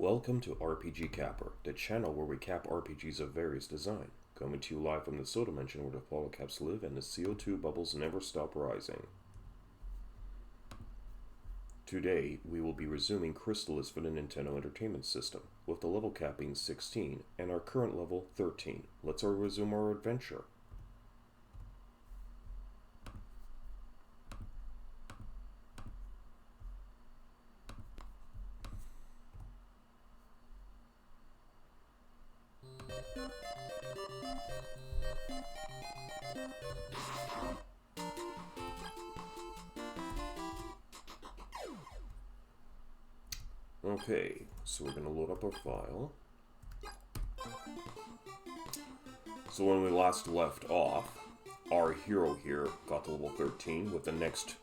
Welcome to RPG Capper, the channel where we cap RPGs of various design. Coming to you live from the Soul Dimension where the Polar Caps live and the CO2 bubbles never stop rising. Today, we will be resuming Crystalis for the Nintendo Entertainment System, with the level cap being 16 and our current level 13. Let's resume our adventure. Okay, so we're going to load up our file. So when we last left off, our hero here got to level 13 with the next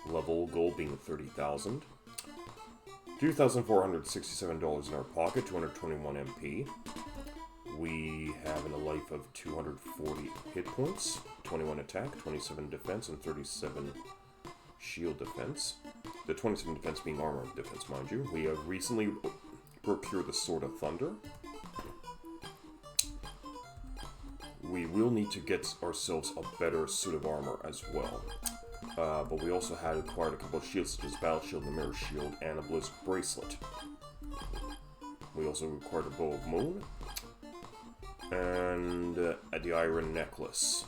level goal being 30,000. $2,467 in our pocket, 221 MP. We have a life of 240 hit points, 21 attack, 27 defense, and 37 shield defense. The 27 defense being armor defense, mind you. We have recently procured the Sword of Thunder. We will need to get ourselves a better suit of armor as well. But we also had acquired a couple of shields such as Battle Shield, the Mirror Shield, and a Blizzard Bracelet. We also acquired a Bow of Moon and the Iron Necklace.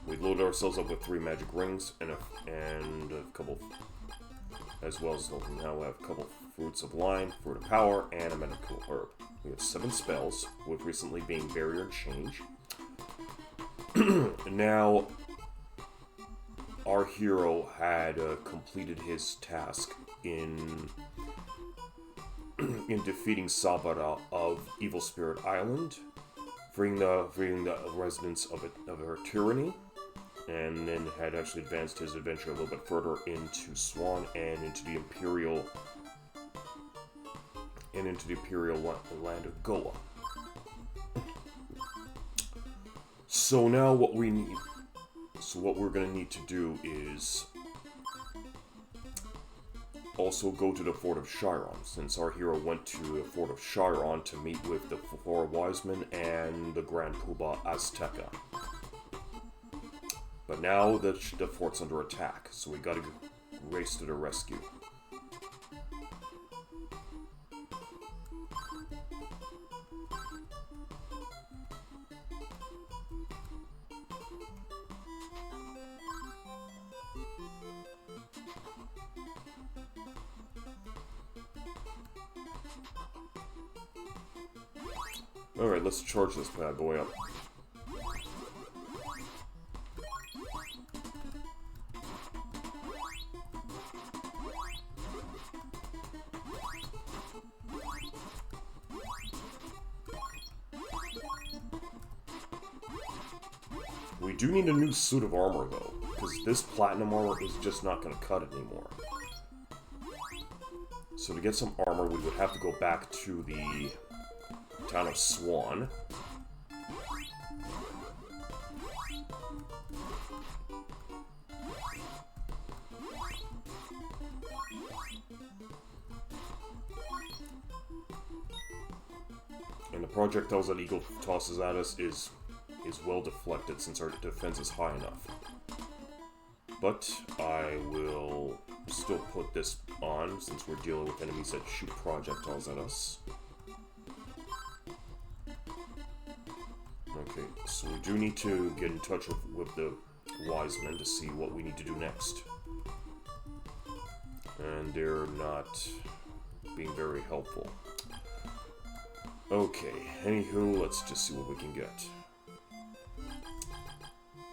We loaded ourselves up with 3 magic rings and a couple, as well as now we have a couple fruits of line, fruit of power, and a medical herb. We have 7 spells, with recently being barrier change. Now, our hero had completed his task in defeating Sabara of Evil Spirit Island, freeing the residents of her tyranny, and then had actually advanced his adventure a little bit further into Swan and into the Imperial land of Goa. So now what we're gonna need to do is also go to the Fort of Chiron, since our hero went to the Fort of Chiron to meet with the 4 wise men and the Grand Poobah Azteca. But now the fort's under attack, so we gotta race to the rescue. Alright, let's charge this bad boy up. We do need a new suit of armor though, because this platinum armor is just not going to cut it anymore. So to get some armor, we would have to go back to the town of Swan. And the projectiles that Eagle tosses at us is well deflected since our defense is high enough. But I will still put this on since we're dealing with enemies that shoot projectiles at us. Okay, so we do need to get in touch with the wise men to see what we need to do next. And they're not being very helpful. Okay, anywho, let's just see what we can get.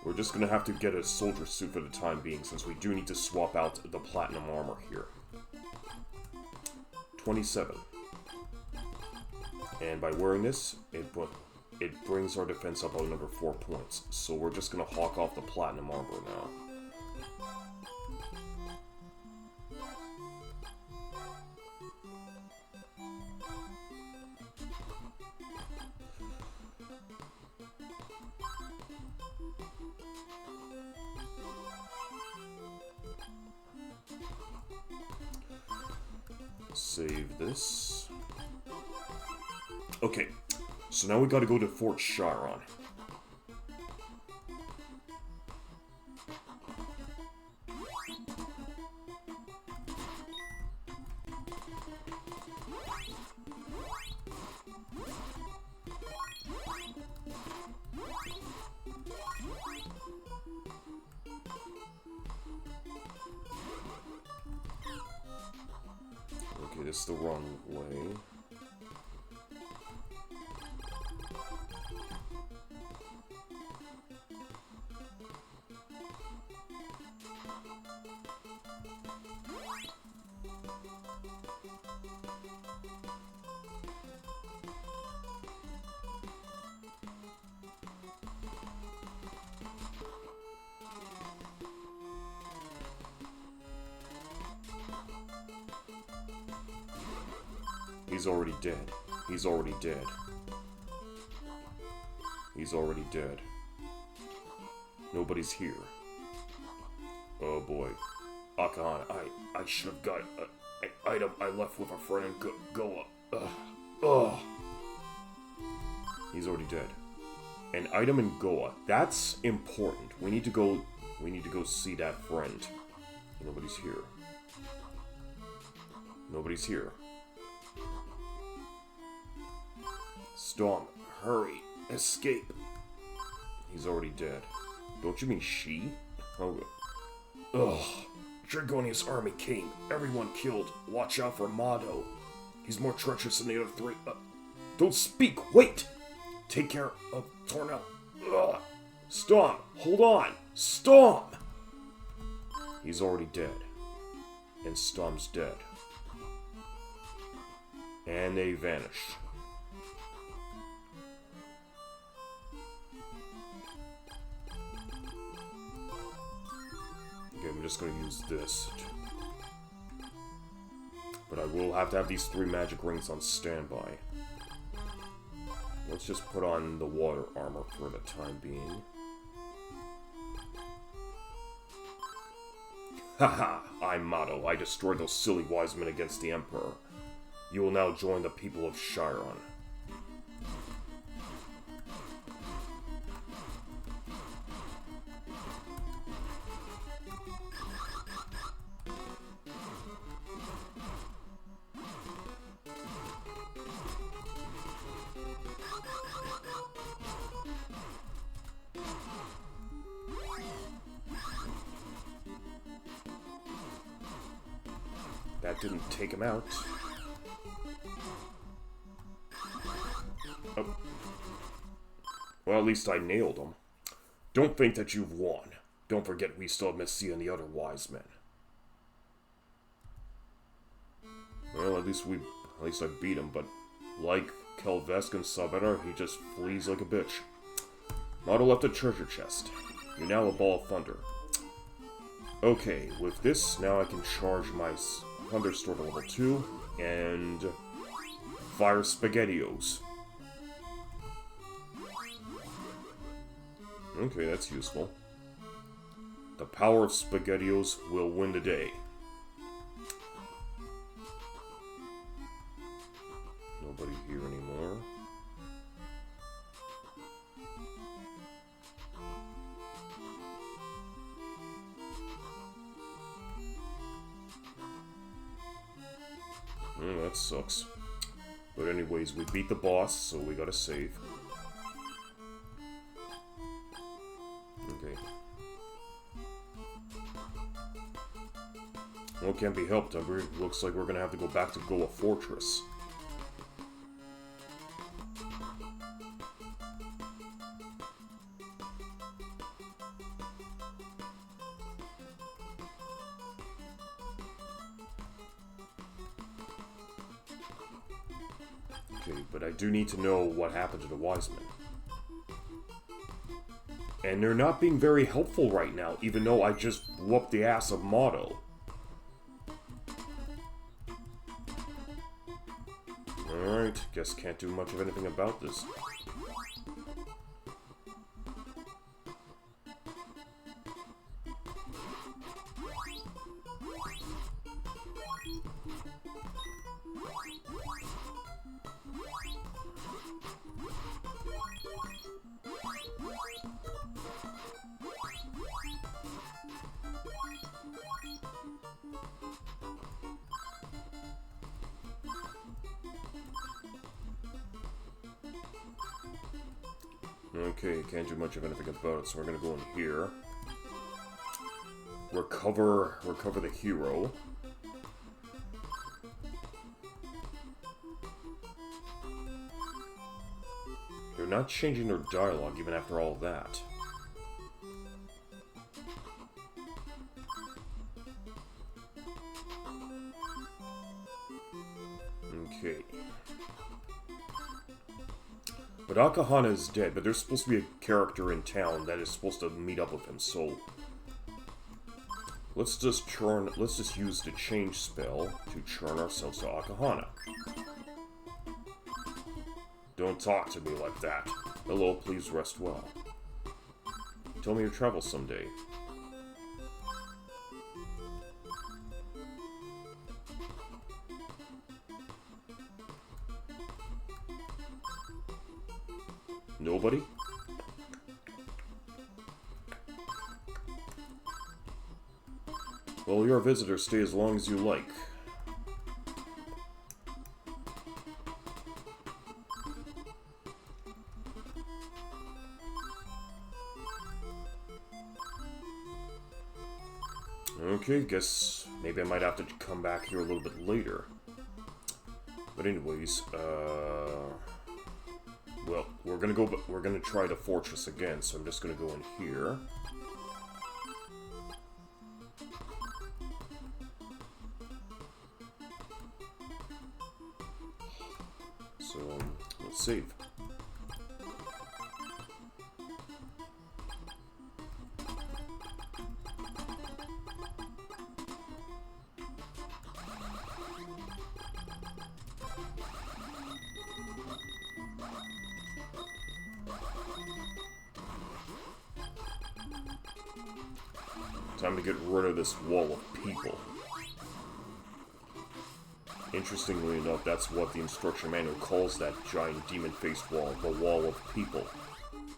We're just gonna have to get a soldier suit for the time being, since we do need to swap out the platinum armor here. 27. And by wearing this, it brings our defense up another 4 points. So we're just gonna hawk off the platinum armor now. Save this. Okay, so now we gotta go to Fort Chiron. Okay, this is the wrong way. He's already dead. He's already dead. He's already dead. Nobody's here. Oh boy. Akahan, I should have got an item I left with a friend in Goa. Ugh. He's already dead. An item in Goa. That's important. We need to go see that friend. Nobody's here. Nobody's here. Storm, hurry, escape. He's already dead. Don't you mean she? Oh. Ugh. Dragonia's army came. Everyone killed. Watch out for Mado. He's more treacherous than the other three. Don't speak. Wait. Take care of Tornell. Ugh. Storm, hold on. Storm. He's already dead. And Storm's dead. And they vanish. Okay, I'm just gonna use this. But I will have to have these 3 magic rings on standby. Let's just put on the water armor for the time being. Haha, I'm Mado. I destroyed those silly wise men against the Emperor. You will now join the people of Chiron. That didn't take him out. Oh. Well, at least I nailed him. Don't think that you've won. Don't forget we still have Messia and the other wise men. Well, at least I beat him, but like Kelvesk and Sabera, he just flees like a bitch. Mado left a treasure chest. You're now a ball of thunder. Okay, with this, now I can charge my Thunderstorm to level 2, and fire SpaghettiOs. Okay, that's useful. The power of SpaghettiOs will win the day. Nobody here anymore. That sucks. But anyways, we beat the boss, so we gotta save. Okay. Well, can't be helped. Looks like we're gonna have to go back to Goa Fortress. Okay, but I do need to know what happened to the wise men. And they're not being very helpful right now, even though I just whooped the ass of Mado. Alright, guess can't do much of anything about this. Okay, can't do much of anything about it, so we're gonna go in here. Recover the hero. They're not changing their dialogue even after all that. Okay. But Akahana is dead, but there's supposed to be a character in town that is supposed to meet up with him, so... Let's just use the change spell to churn ourselves to Akahana. Don't talk to me like that. Hello, please rest well. Tell me your travels someday. Nobody? Well, you're a visitor. Stay as long as you like. Okay, guess maybe I might have to come back here a little bit later. But anyways, well, we're gonna try the fortress again, so I'm just gonna go in here. So, let's save. Time to get rid of this wall of people. Interestingly enough, that's what the instruction manual calls that giant demon-faced wall, the wall of people.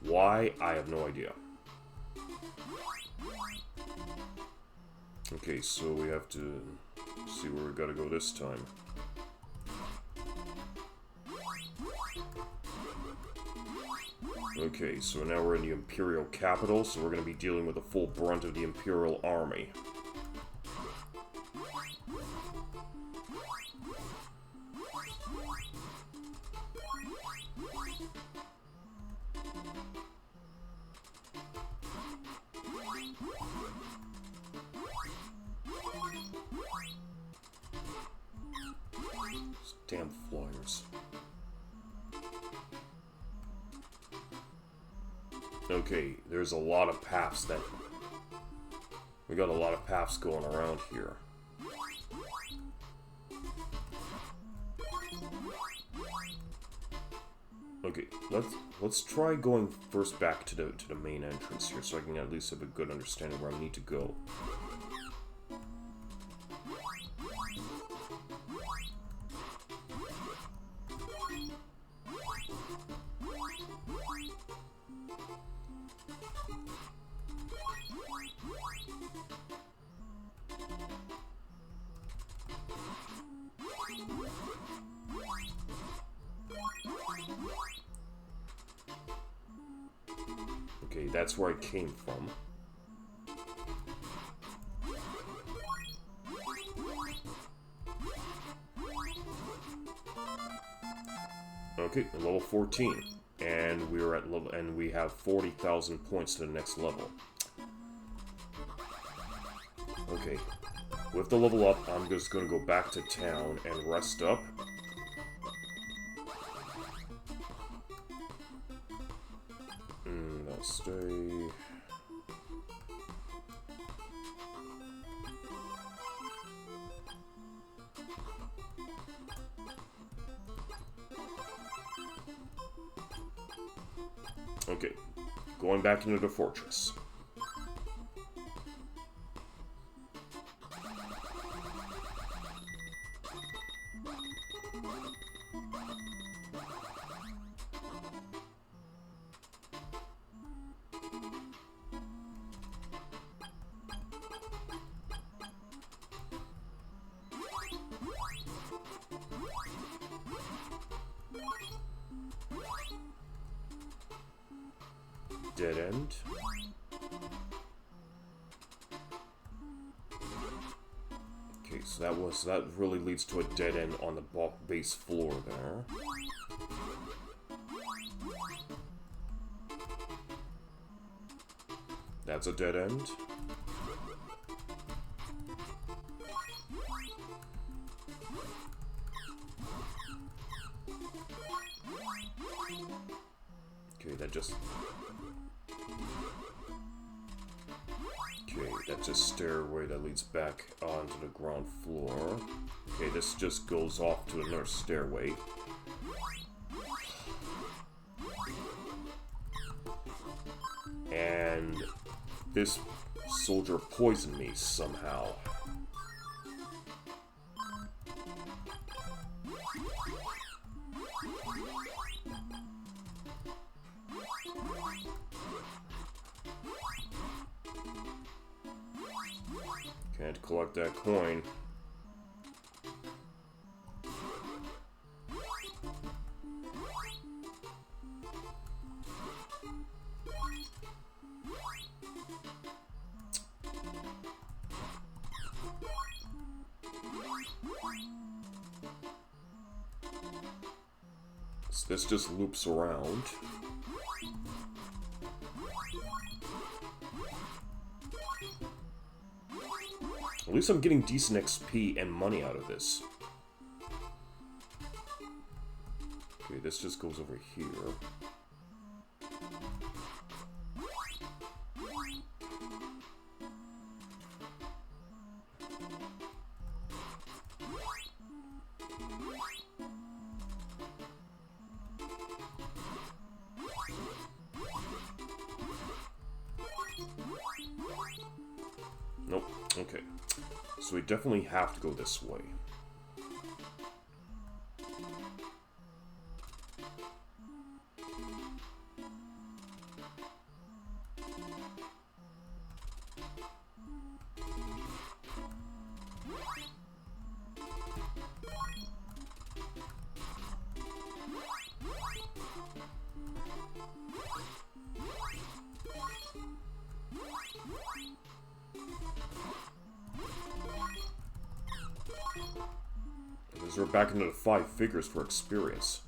Why? I have no idea. Okay, so we have to see where we gotta go this time. Okay, so now we're in the Imperial capital, so we're going to be dealing with the full brunt of the Imperial army. These damn flyers. Okay, there's a lot of paths that... We got a lot of paths going around here. Okay, let's try going first back to the main entrance here, so I can at least have a good understanding where I need to go. Okay, that's where I came from. Okay, level 14. And we're at level, and we have 40,000 points to the next level. Okay. With the level up, I'm just gonna go back to town and rest up. I'll stay. Okay, going back into the fortress. dead end. Okay, so that really leads to a dead end on the base floor there. That's a dead end. Okay, that's a stairway that leads back onto the ground floor. Okay, this just goes off to another stairway. And this soldier poisoned me somehow. Can't collect that coin. So this just loops around. At least I'm getting decent XP and money out of this. Okay, this just goes over here. Nope, okay. So we definitely have to go this way. Because we're back into the 5 figures for experience.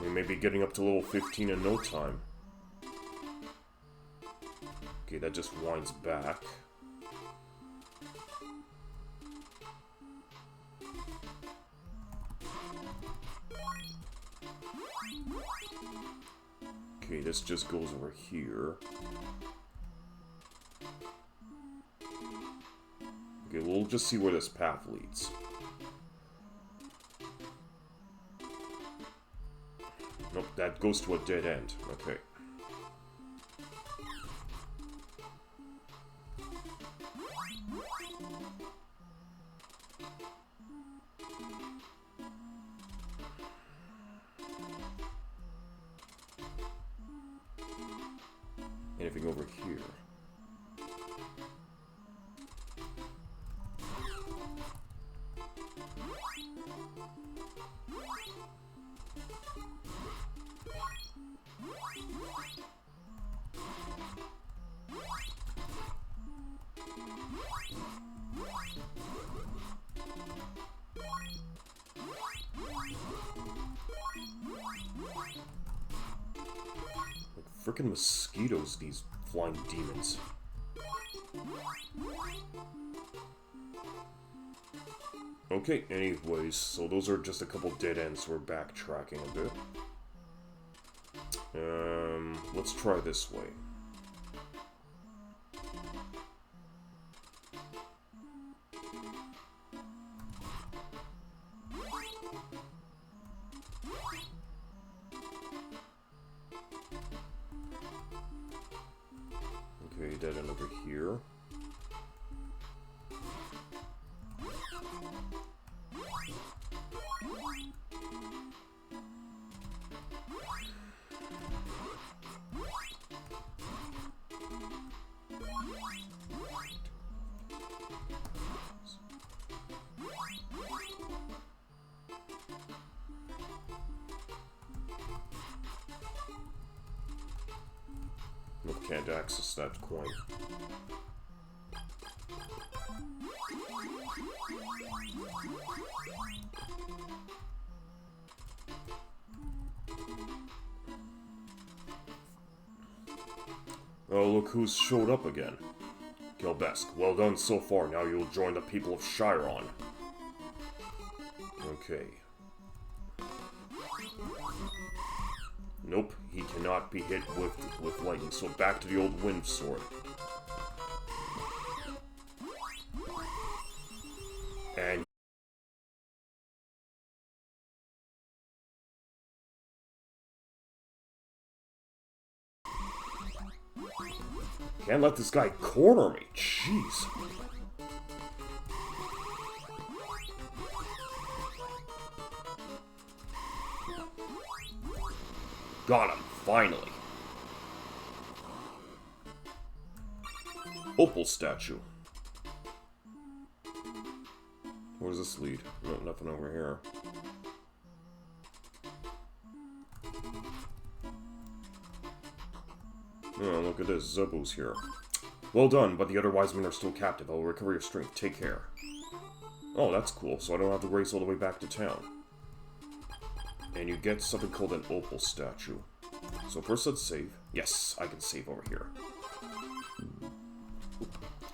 We may be getting up to level 15 in no time. Okay, that just winds back. Okay, this just goes over here. Okay, we'll just see where this path leads. Nope, that goes to a dead end. Okay. Anything over here? Frickin' mosquitoes, these flying demons. Okay, anyways, so those are just a couple dead ends. We're backtracking a bit. Let's try this way. Okay, dead end over here. can't access that coin. Oh, look who's showed up again. Gilbesk, well done so far. Now you'll join the people of Chiron. Okay. Nope, he cannot be hit with lightning, so back to the old wind sword. And can't let this guy corner me. Jeez. Got him, finally. Opal statue. Where does this lead? No, nothing over here. Oh, look at this. Zubu's here. Well done, but the other wise men are still captive. I'll recover your strength. Take care. Oh, that's cool, so I don't have to race all the way back to town. And you get something called an opal statue. So first let's save. Yes, I can save over here.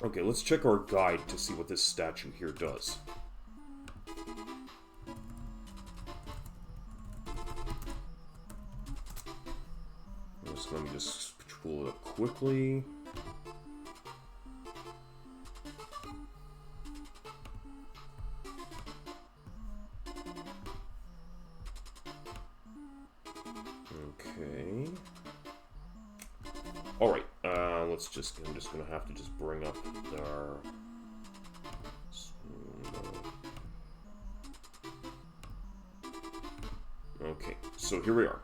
Okay, let's check our guide to see what this statue here does. Let me just pull it up quickly. Okay. Alright, I'm just gonna have to just bring up our... Okay, so here we are.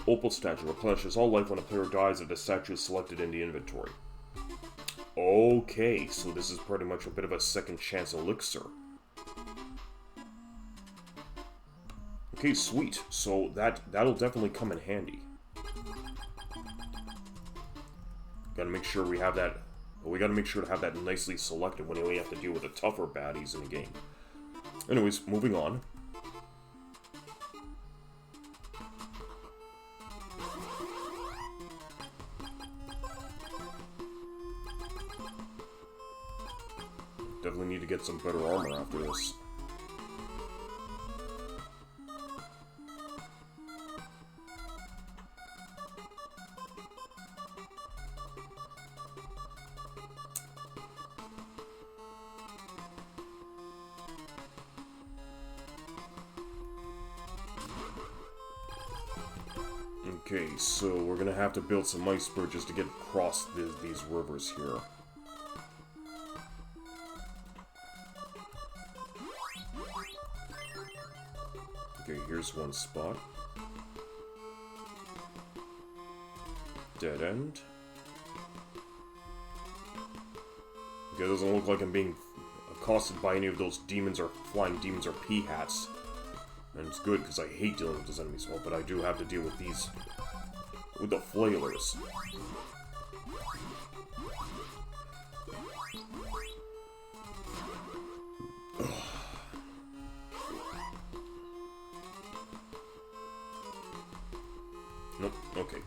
Opal statue replenishes all life when a player dies if the statue is selected in the inventory. Okay, so this is pretty much a bit of a second chance elixir. Okay, sweet. So that'll definitely come in handy. Gotta make sure we have that. We gotta make sure to have that nicely selected when we have to deal with the tougher baddies in the game. Anyways, moving on. Definitely need to get some better armor after this. Okay, so we're gonna have to build some ice bridges to get across these rivers here. Okay, here's one spot. Dead end. Okay, it doesn't look like I'm being accosted by any of those demons or flying demons or pea-hats. And it's good, because I hate dealing with those enemies, well, but I do have to deal with these... with the flailers. Nope, okay.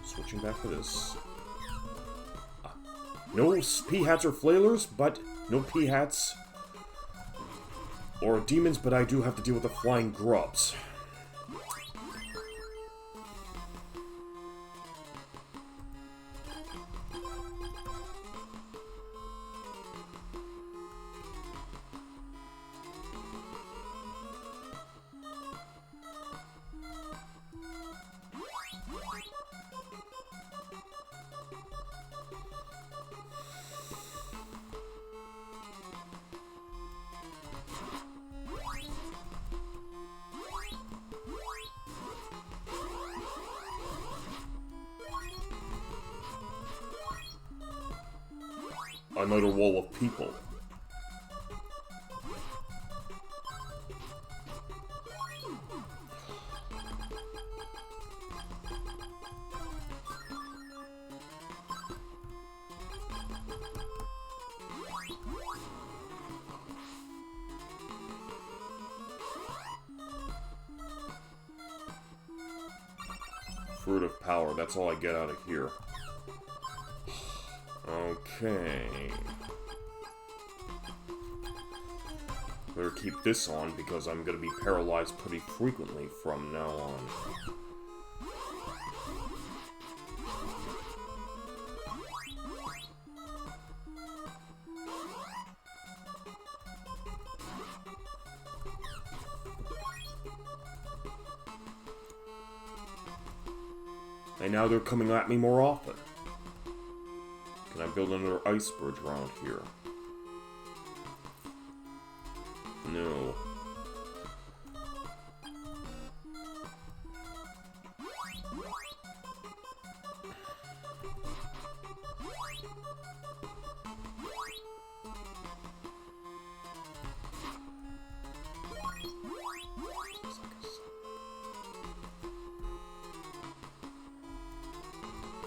Switching back to this. No pea-hats or flailers, but no pea-hats or demons, but I do have to deal with the flying grubs. Another wall of people. Fruit of Power, that's all I get out of here. Okay. Better keep this on, because I'm gonna be paralyzed pretty frequently from now on. And now they're coming at me more often. Can I build another ice bridge around here? No.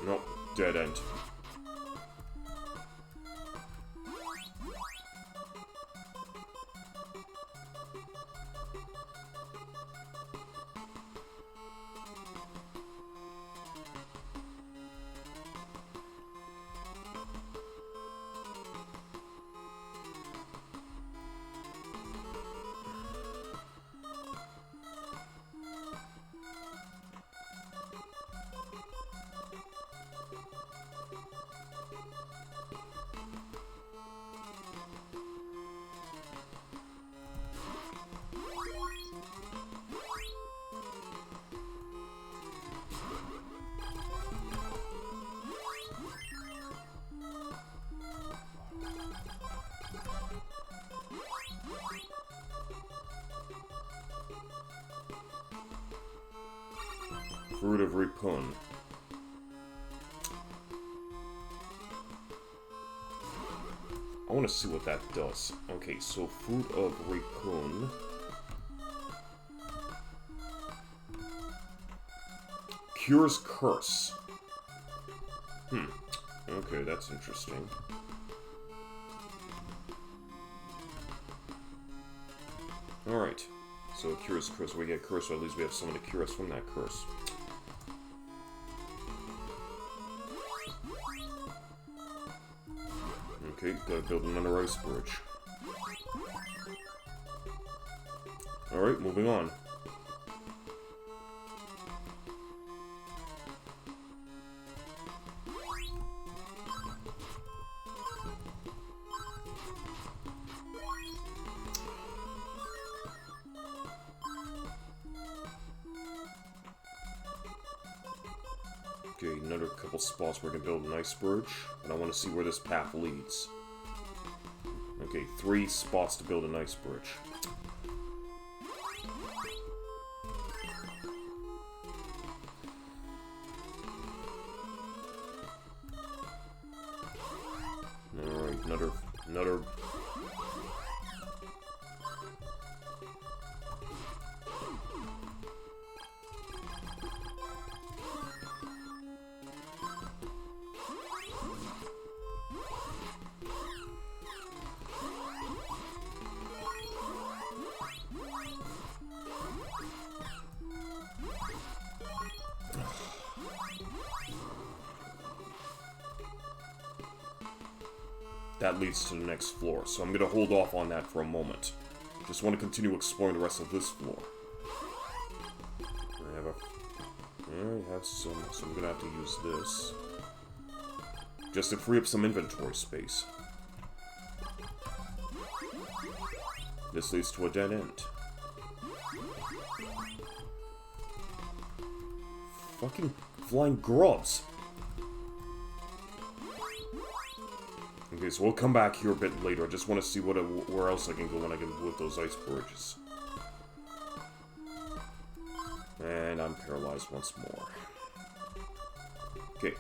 Nope, dead end. Fruit of Repun. I want to see what that does. Okay, so Fruit of Repun. Cures Curse. Okay, that's interesting. Alright. So it cures curse. We get curse, or at least we have someone to cure us from that curse. Okay, gotta build another ice bridge. Alright, moving on. Okay, another couple spots where we can build an ice bridge, and I want to see where this path leads. Okay, 3 spots to build an ice bridge. Alright, another... That leads to the next floor, so I'm going to hold off on that for a moment. Just want to continue exploring the rest of this floor. I have some, so I'm going to have to use this. Just to free up some inventory space. This leads to a dead end. Fucking flying grubs! Okay, so we'll come back here a bit later. I just want to see where else I can go when I can with those ice bridges. And I'm paralyzed once more. Okay.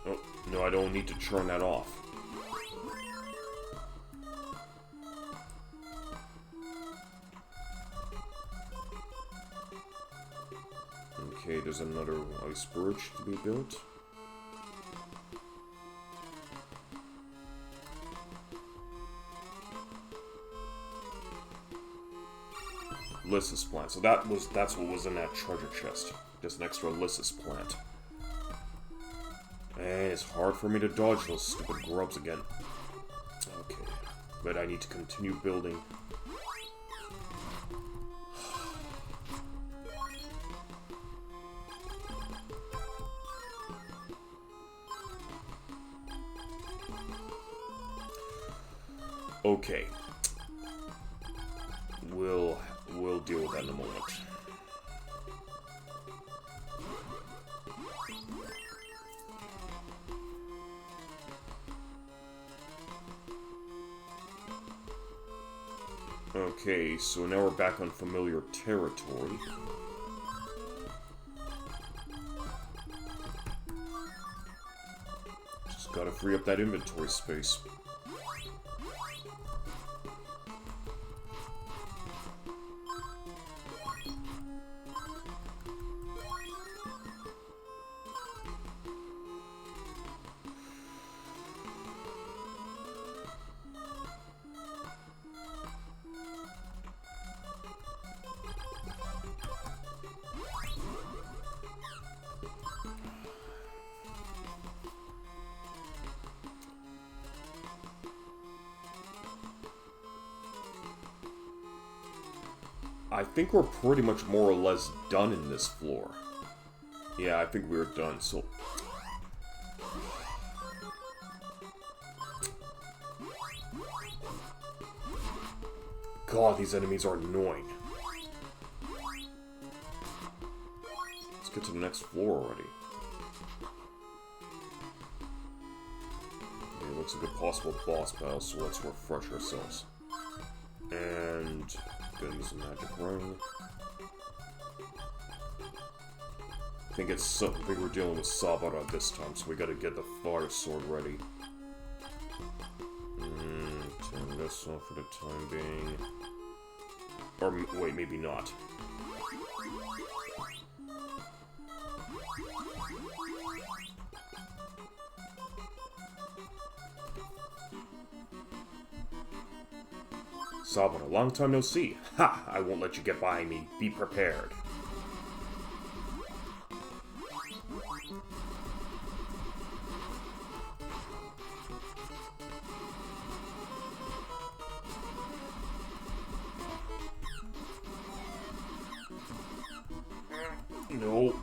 Oh, no, I don't need to turn that off. Okay, there's another ice bridge to be built. Lysis plant. So that's what was in that treasure chest. Just an extra Lysis plant. And it's hard for me to dodge those stupid grubs again. Okay. But I need to continue building. Okay. We'll deal with that in a moment. Okay, so now we're back on familiar territory. Just gotta free up that inventory space. I think we're pretty much more or less done in this floor. Yeah, I think we're done, so... God, these enemies are annoying. Let's get to the next floor already. Okay, looks like a possible boss battle, so let's refresh ourselves. And... gonna use a magic ring. I think we're dealing with Sabara this time, so we gotta get the fire sword ready. Turn this off for the time being. Or wait, maybe not. Sabara, long time no see. Ha! I won't let you get by me. Be prepared. No.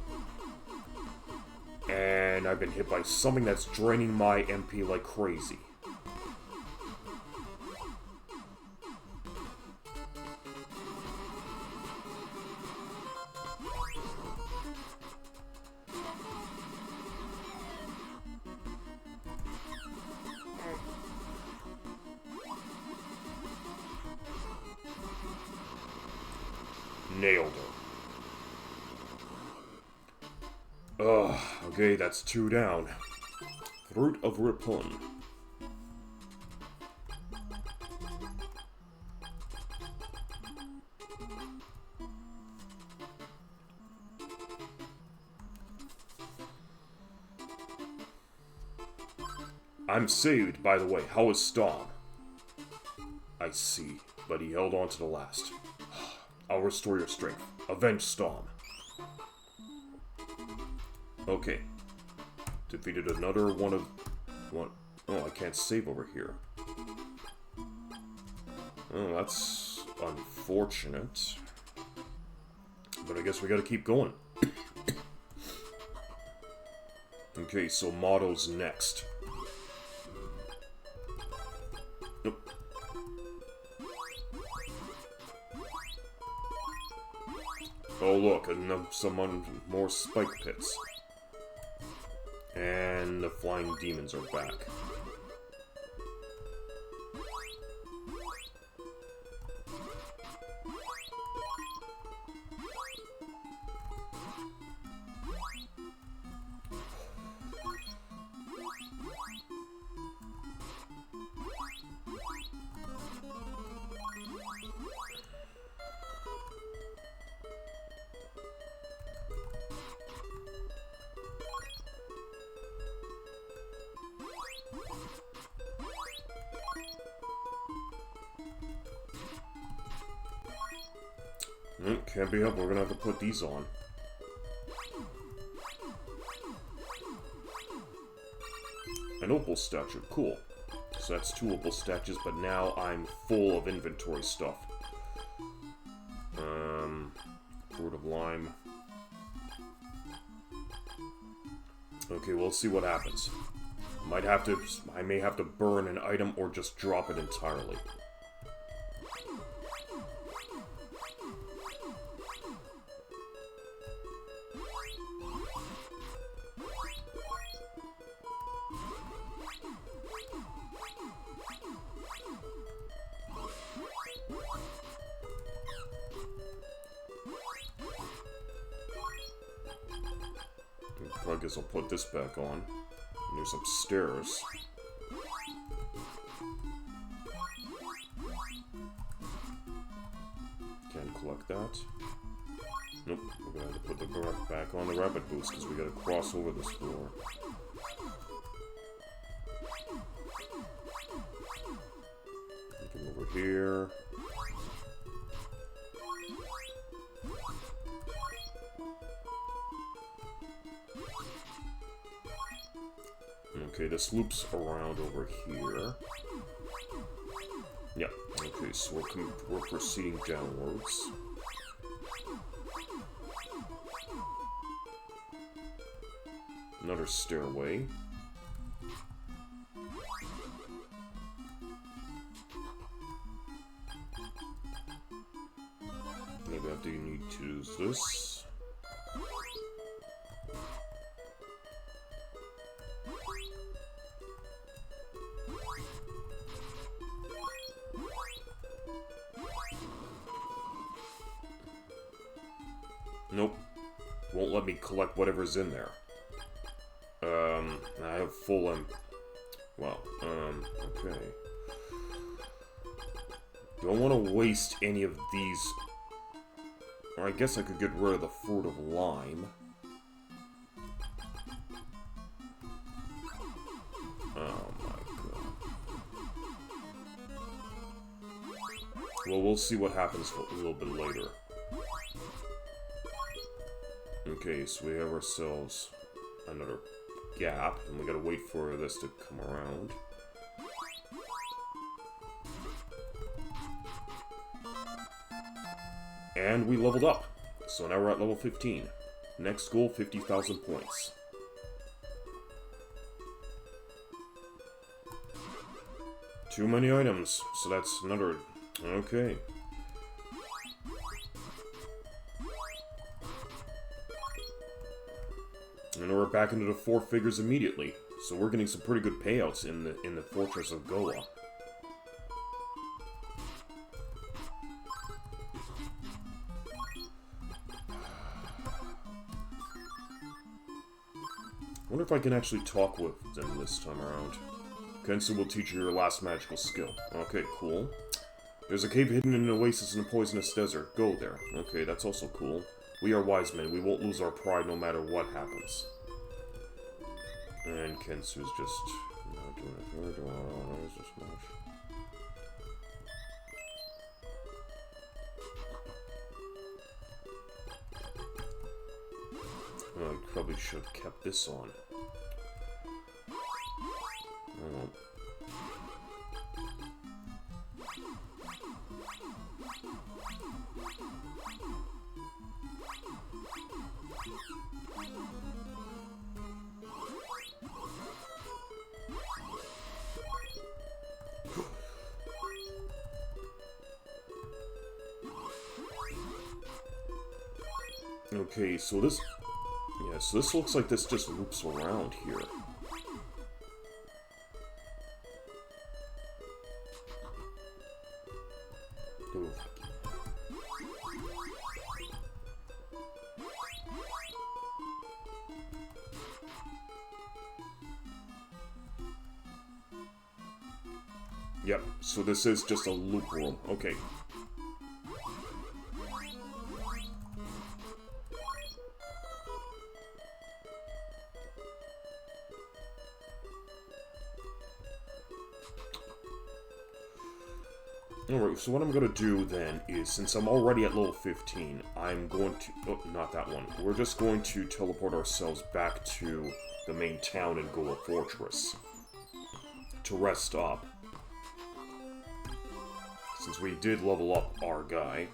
And I've been hit by something that's draining my MP like crazy. Nailed her. Ugh, okay, that's 2 down. Fruit of Ripon. I'm saved, by the way. How is Storm? I see, but he held on to the last. I'll restore your strength. Avenge Storm. Okay. Defeated another one of... What? Oh, I can't save over here. Oh, that's unfortunate. But I guess we gotta keep going. Okay, so Motto's next. Nope. Oh look, some more spike pits. And the flying demons are back. Can't be helped, we're gonna have to put these on. An opal statue, cool. So that's 2 opal statues, but now I'm full of inventory stuff. Fruit of lime. Okay, we'll see what happens. I may have to burn an item or just drop it entirely. I guess I'll put this back on. And there's upstairs. Can't collect that. Nope, we're gonna have to put the back on the rabbit boots because we gotta cross over this floor. Looking over here. Okay, this loops around over here. Yeah, okay, so we're proceeding downwards. Another stairway. Maybe I do need to use this. Nope. Won't let me collect whatever's in there. I have full well, okay. Don't want to waste any of these. Or I guess I could get rid of the fruit of lime. Oh my god. Well, we'll see what happens a little bit later. Okay, so we have ourselves another gap, and we gotta wait for this to come around. And we leveled up. So now we're at level 15. Next goal, 50,000 points. Too many items, so that's another... Okay. And we're back into the 4 figures immediately. So we're getting some pretty good payouts in the Fortress of Goa. I wonder if I can actually talk with them this time around. Kensu will teach you your last magical skill. Okay, cool. There's a cave hidden in an oasis in a poisonous desert. Go there. Okay, that's also cool. We are wise men. We won't lose our pride no matter what happens. And Kensu's just not doing it. We're doing it as much. Oh, I probably should have kept this on. Oh. Okay, so this... Yeah, so this looks like this just loops around here. Ooh. Yep, so this is just a loop room. Okay. Alright, so what I'm going to do then is, since I'm already at level 15, I'm going to... Oh, not that one. We're just going to teleport ourselves back to the main town and Goa Fortress to rest up. Since we did level up our guy.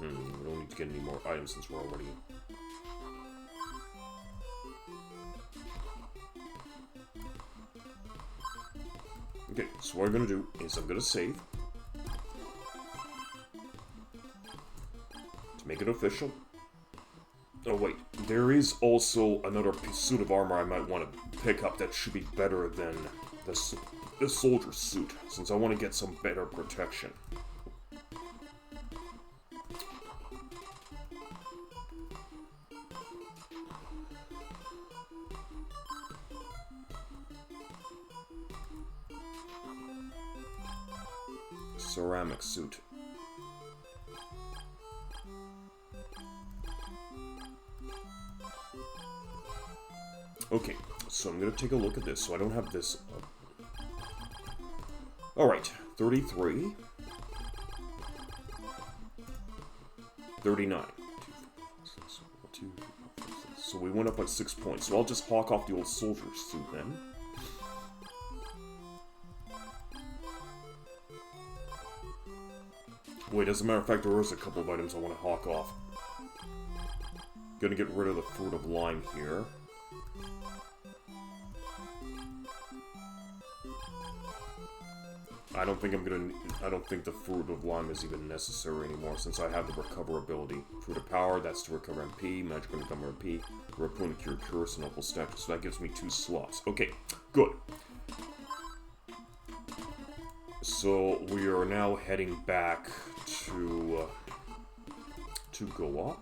We don't need to get any more items since we're already... Okay, so what I'm going to do is I'm going to save. To make it official. Oh wait, there is also another suit of armor I might want to pick up that should be better than the soldier suit, since I want to get some better protection. Ceramic suit. Okay, so I'm gonna take a look at this, so I don't have this up. Alright, 33. 39. So we went up by 6 points, so I'll just hawk off the old soldier suit then. Wait, as a matter of fact, there is a couple of items I want to hawk off. Gonna get rid of the Fruit of Lime here. I don't think the Fruit of Lime is even necessary anymore, since I have the Recover ability. Fruit of Power, that's to recover MP, Magic Recover MP, Repun Cure Curse, and Opal Status, so that gives me 2 slots. Okay, good. So, we are now heading back to Goa.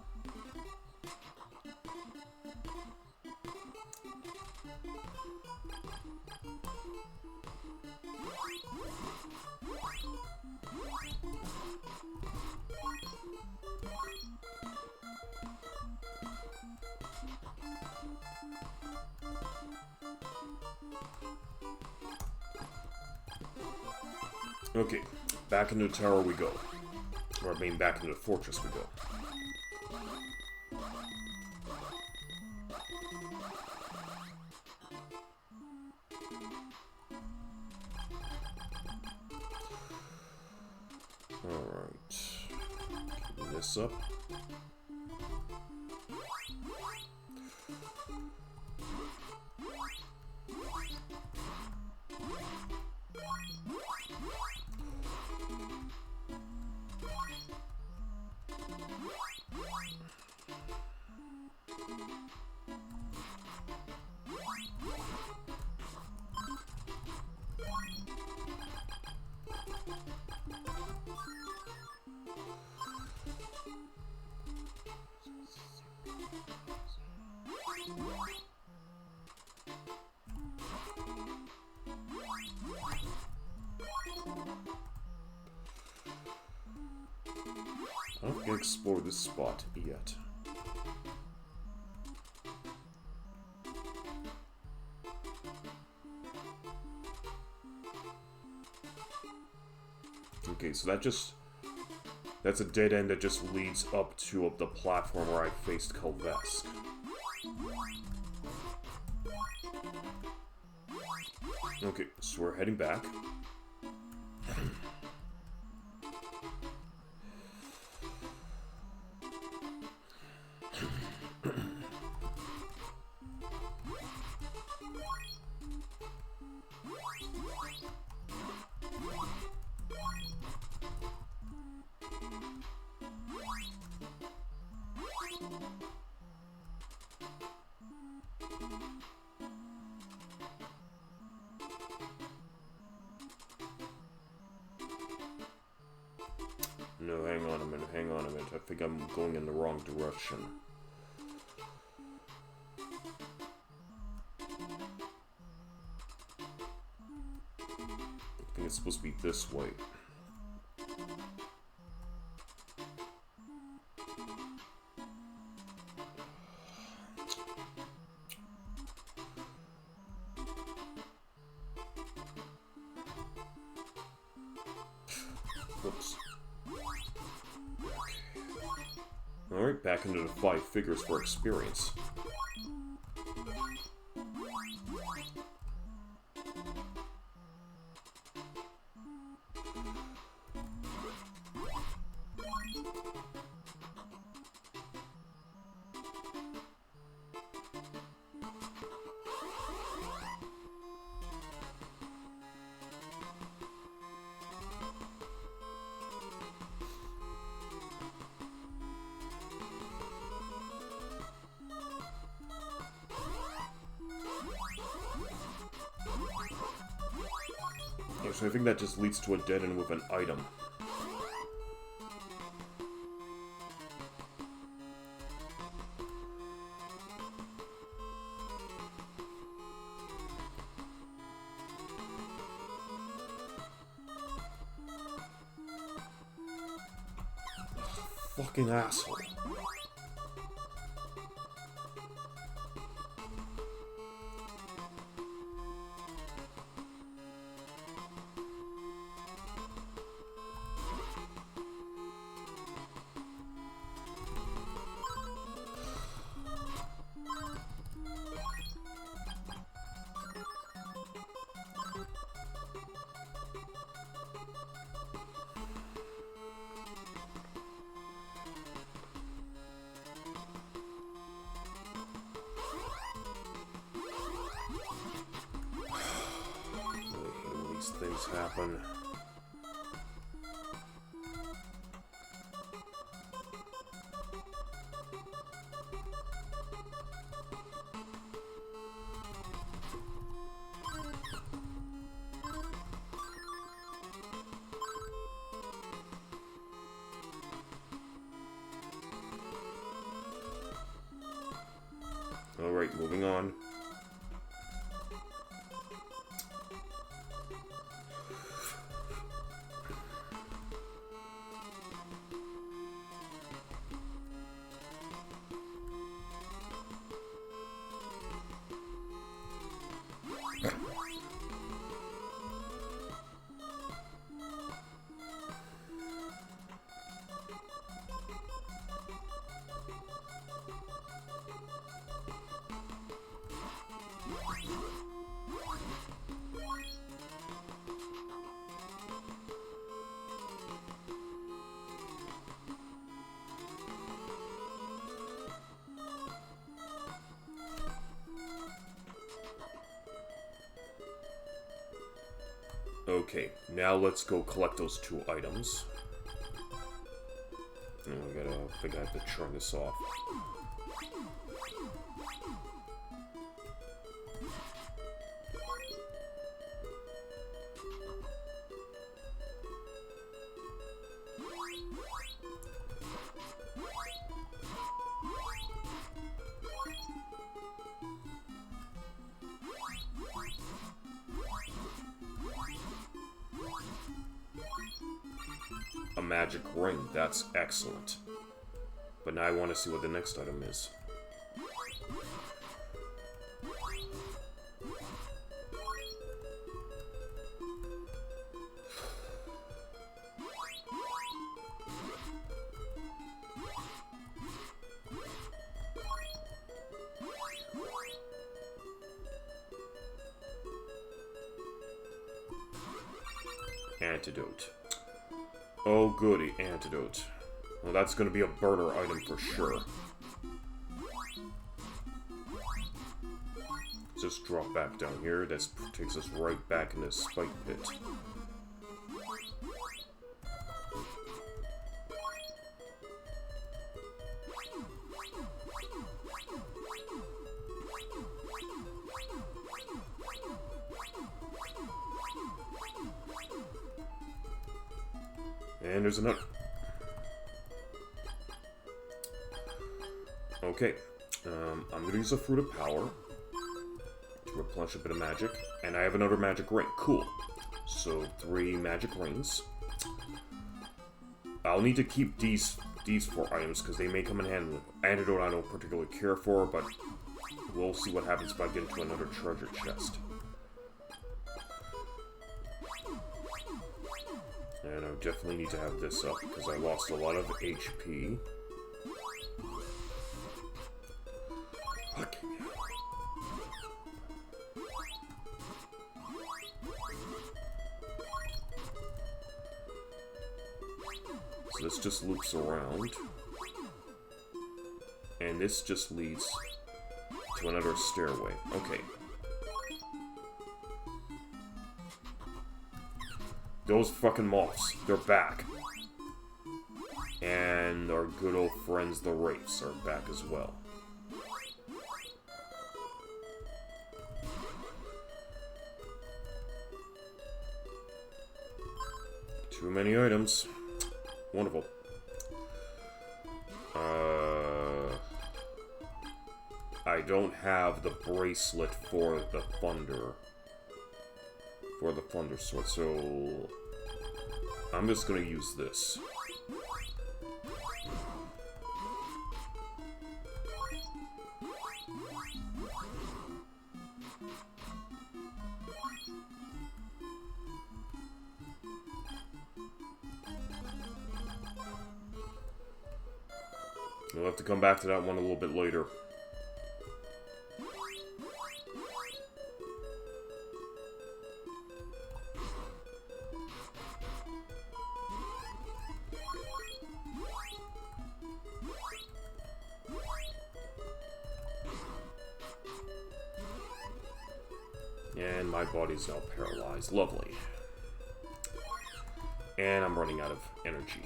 Okay, back into the tower we go. Or I mean, back into the fortress we go. Alright. Keeping this up. I don't think I explored this spot yet. Okay, so that's a dead end that just leads up to the platform where I faced Kalvesk. Okay, so we're heading back. No, hang on a minute. I think I'm going in the wrong direction. I think it's supposed to be this way. Alright, back into the 5 figures for experience. So I think that just leads to a dead end with an item. Fucking asshole. Things happen. All right, moving on. Okay, now let's go collect those 2 items. I think I have to turn this off. A magic ring, that's excellent. But now I want to see what the next item is. Antidote. Oh goody, antidote. Well, that's gonna be a burner item for sure. Just drop back down here. This takes us right back in this spike pit. And there's another. Okay, I'm gonna use a Fruit of Power to replenish a bit of magic, and I have another magic ring. Cool. So 3 magic rings. I'll need to keep these 4 items because they may come in handy. Antidote I don't particularly care for, but we'll see what happens if I get into another treasure chest. And I definitely need to have this up because I lost a lot of HP. So this just loops around. And this just leads to another stairway. Okay. Those fucking moths, they're back. And our good old friends, the Wraiths, are back as well. Too many items. Wonderful. I don't have the bracelet for the thunder. For the thunder sword, so I'm just gonna use this. We'll have to come back to that one a little bit later. And my body's now paralyzed. Lovely. And I'm running out of energy.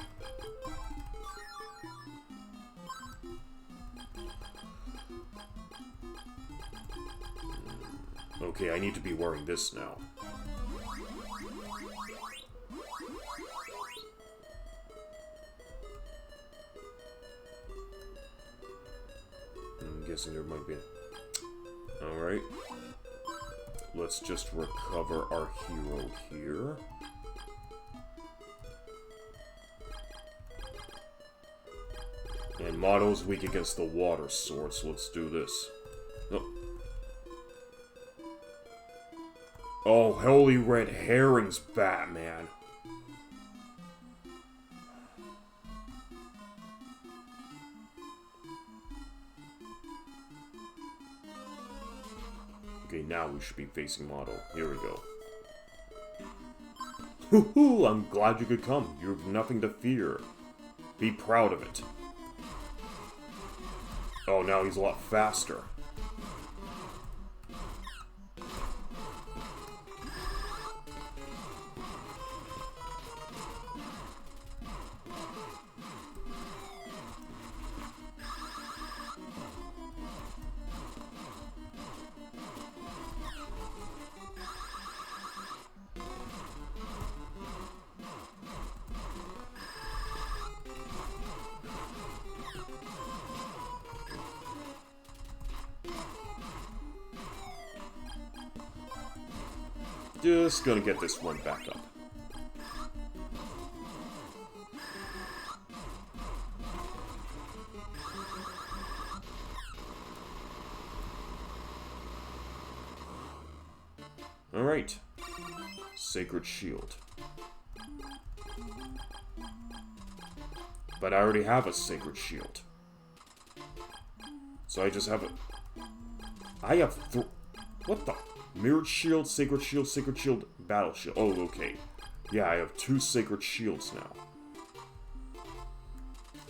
Okay, I need to be wearing this now. I'm guessing there might be... Alright. Let's just recover our hero here. And Motto's weak against the water sword, so let's do this. Oh. Oh, holy red herrings, Batman. Okay, now we should be facing Motto. Here we go. Hoo-hoo! I'm glad you could come. You have nothing to fear. Be proud of it. Oh, now he's a lot faster. Just gonna get this one back up. Alright. Sacred Shield. But I already have a Sacred Shield. So I just have a... I have what the... Mirrored Shield, Sacred Shield, Battle Shield. Oh, okay. Yeah, I have 2 Sacred Shields now.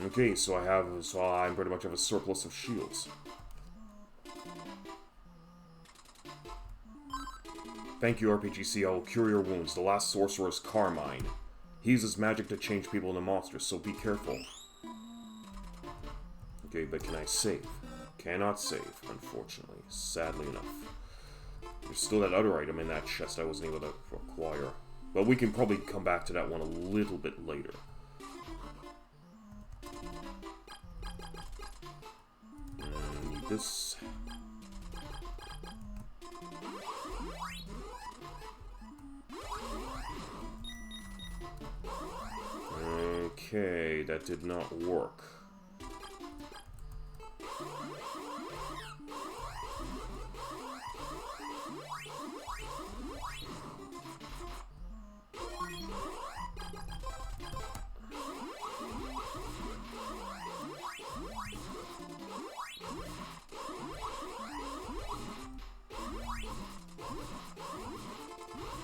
Okay, so I pretty much have a surplus of shields. Thank you, RPGC. I will cure your wounds. The last sorcerer is Carmine. He uses magic to change people into monsters, so be careful. Okay, but can I save? Cannot save, unfortunately. Sadly enough. There's still that other item in that chest I wasn't able to acquire. But we can probably come back to that one a little bit later. Need this. Okay, that did not work.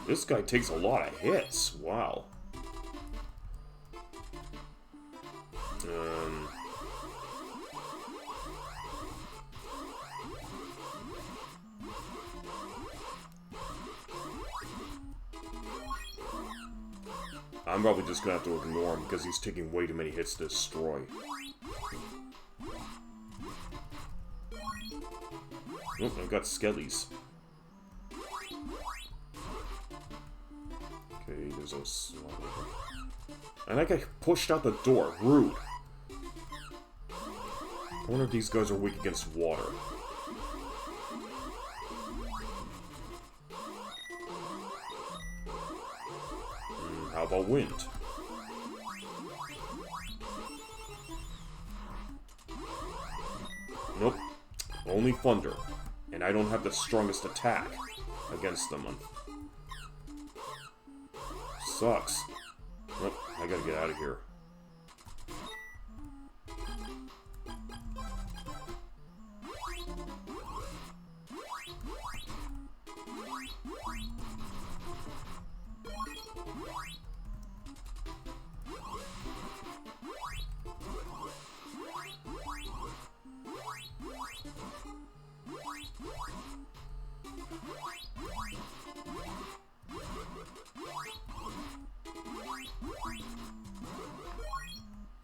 This guy takes a lot of hits. Wow. I'm probably just gonna have to ignore him because he's taking way too many hits to destroy. Oh, I've got skellies. Okay, there's a... And I got pushed out the door. Rude. I wonder if these guys are weak against water. How about wind? Nope. Only thunder. And I don't have the strongest attack against them. Sucks. Nope. I gotta get out of here.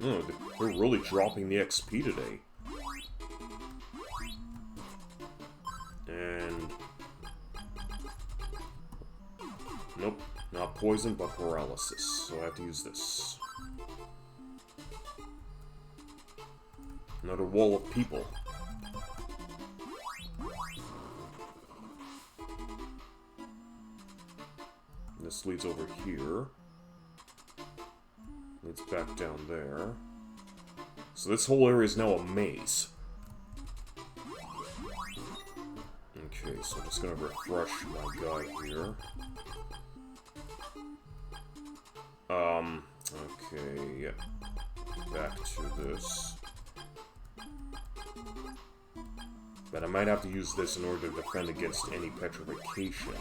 Oh, they're really dropping the XP today. And... Nope, not poison, but paralysis. So I have to use this. Another wall of people. This leads over here. Leads back down there. So this whole area is now a maze. Okay, so I'm just gonna refresh my guy here. Okay, yeah. Back to this. But I might have to use this in order to defend against any petrification.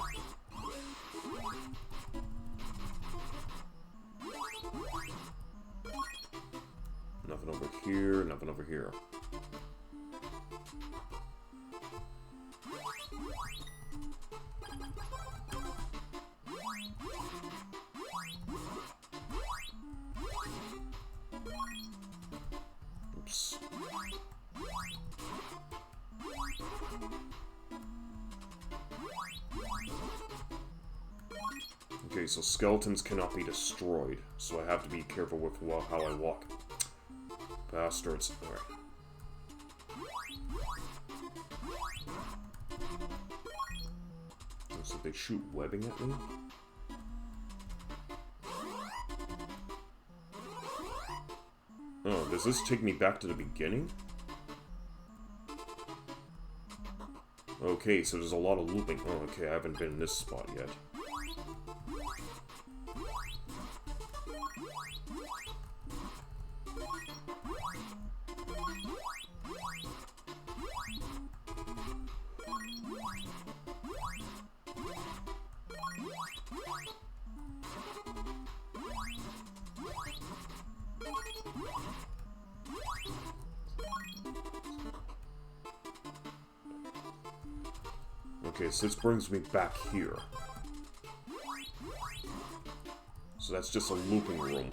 Nothing over here, nothing over here. Oops. Okay, so skeletons cannot be destroyed, so I have to be careful with how I walk. Bastards. Alright. So they shoot webbing at me? Oh, does this take me back to the beginning? Okay, so there's a lot of looping. Oh, okay, I haven't been in this spot yet. Okay, so this brings me back here. So that's just a looping room.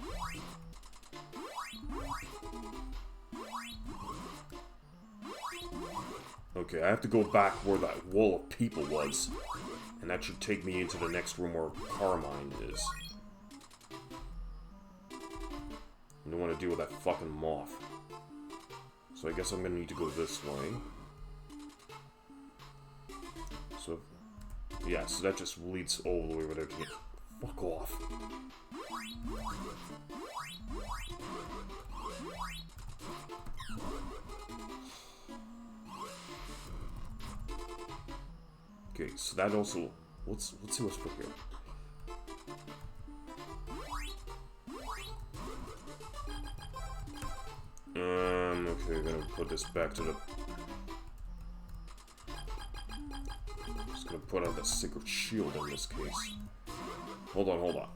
Okay, I have to go back where that wall of people was. And that should take me into the next room where Carmine is. I don't want to deal with that fucking moth. So I guess I'm gonna need to go this way. So, yeah, so that just leads all the way over there to me. Fuck off. Okay, so that also... Let's see what's put here. Okay, we're gonna put this back to the... Just gonna put on the Sacred Shield in this case. Hold on.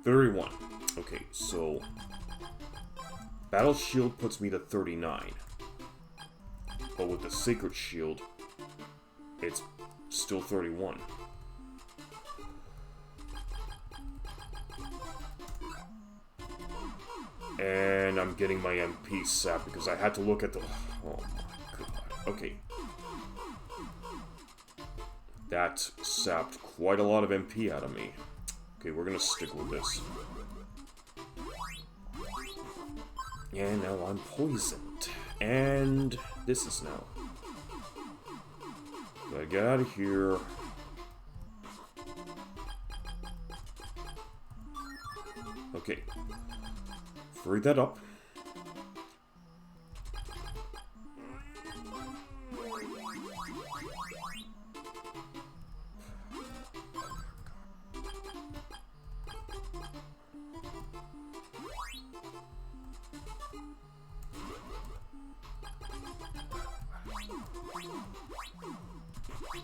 31. Okay, so... Battle Shield puts me to 39. But with the Sacred Shield, it's still 31. And I'm getting my MP sapped because I had to look at the... Oh my god. Okay. That sapped quite a lot of MP out of me. Okay, we're gonna stick with this. And now I'm poisoned. And this is now. Gotta get out of here. Okay. Free that up.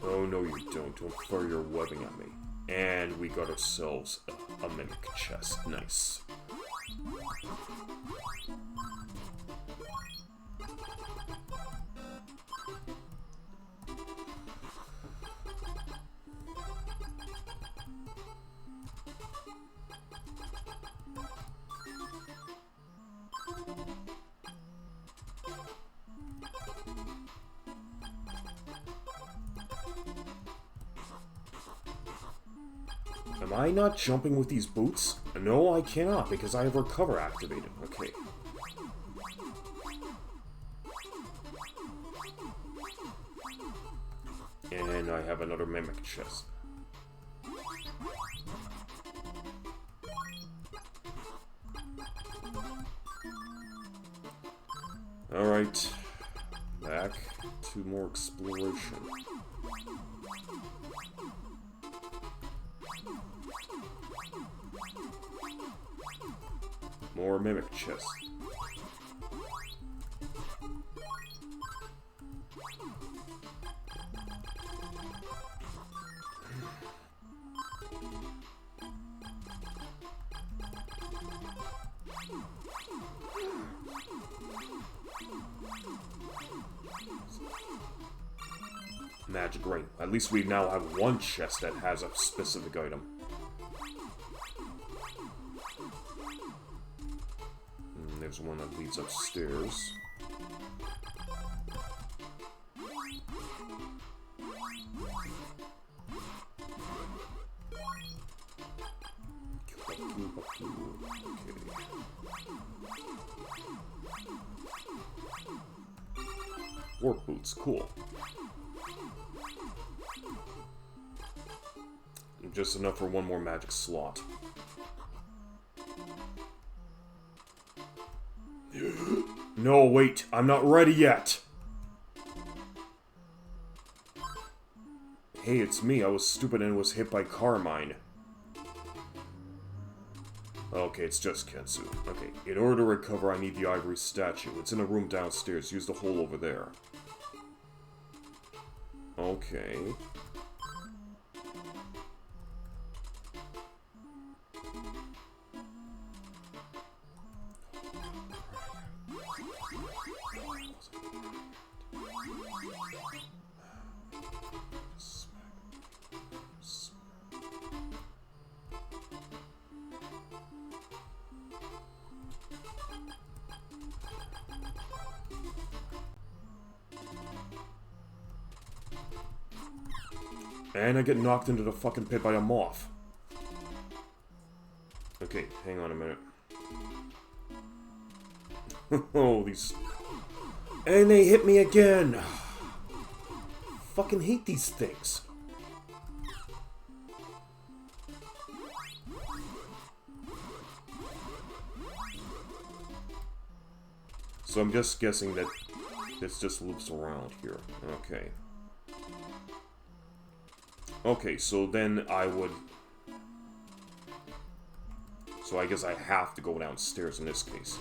Oh, no you don't. Don't throw your webbing at me. And we got ourselves a mimic chest. Nice. Am I not jumping with these boots? No, I cannot, because I have recover activated. Okay. And I have another mimic chest. Alright. Back to more exploration. More mimic chests. Magic ring. At least we now have one chest that has a specific item. There's one that leads upstairs. Okay. Work boots, cool. Just enough for one more magic slot. No, wait, I'm not ready yet! Hey, it's me, I was stupid and was hit by Carmine. Okay, it's just Kensu. Okay, in order to recover, I need the ivory statue. It's in a room downstairs. Use the hole over there. Okay. And I get knocked into the fucking pit by a moth. Okay, hang on a minute. Oh, these... And they hit me again! Fucking hate these things. So I'm just guessing that this just loops around here. Okay. Okay, so then I would... So I guess I have to go downstairs in this case.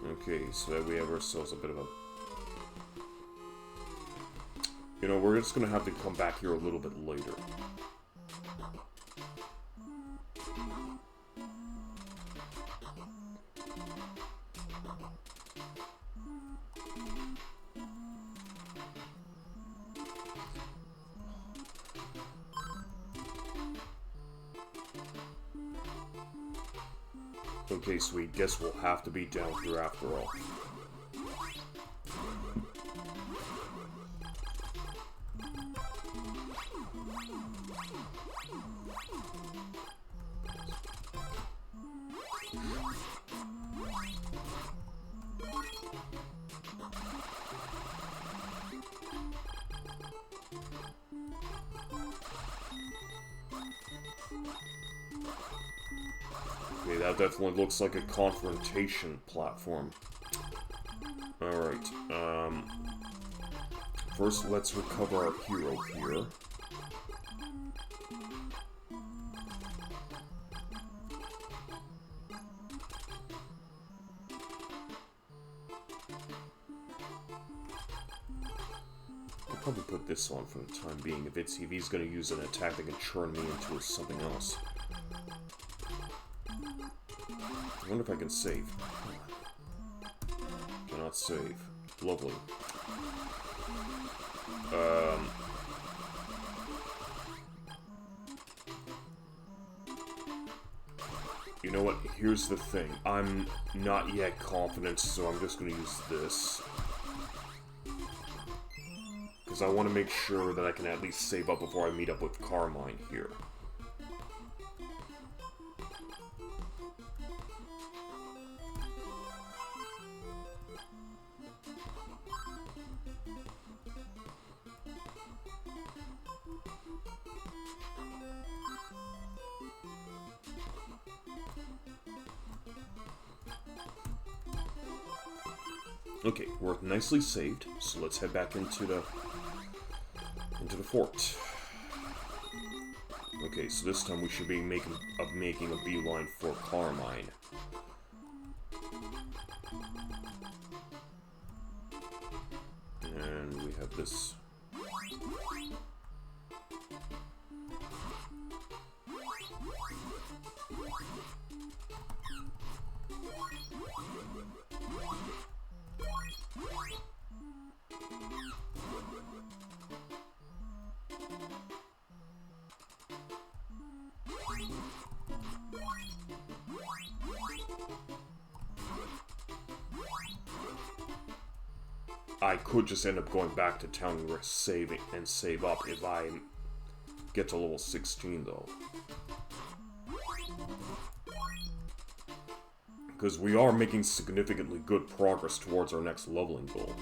Okay, so we have ourselves a bit of a... You know, we're just gonna have to come back here a little bit later. Okay, sweet. Guess we'll have to be down here after all. Okay, that definitely looks like a confrontation platform. Alright, first let's recover our hero here. I'll probably put this on for the time being. If he's gonna use an attack that can turn me into something else. I wonder if I can save. Cannot save. Lovely. You know what? Here's the thing. I'm not yet confident, so I'm just going to use this. Because I want to make sure that I can at least save up before I meet up with Carmine here. Okay, we're nicely saved, so let's head back into the fort. Okay, so this time we should be making a beeline for Carmine. And we have this. I could just end up going back to town and save up if I get to level 16 though. Because we are making significantly good progress towards our next leveling goal.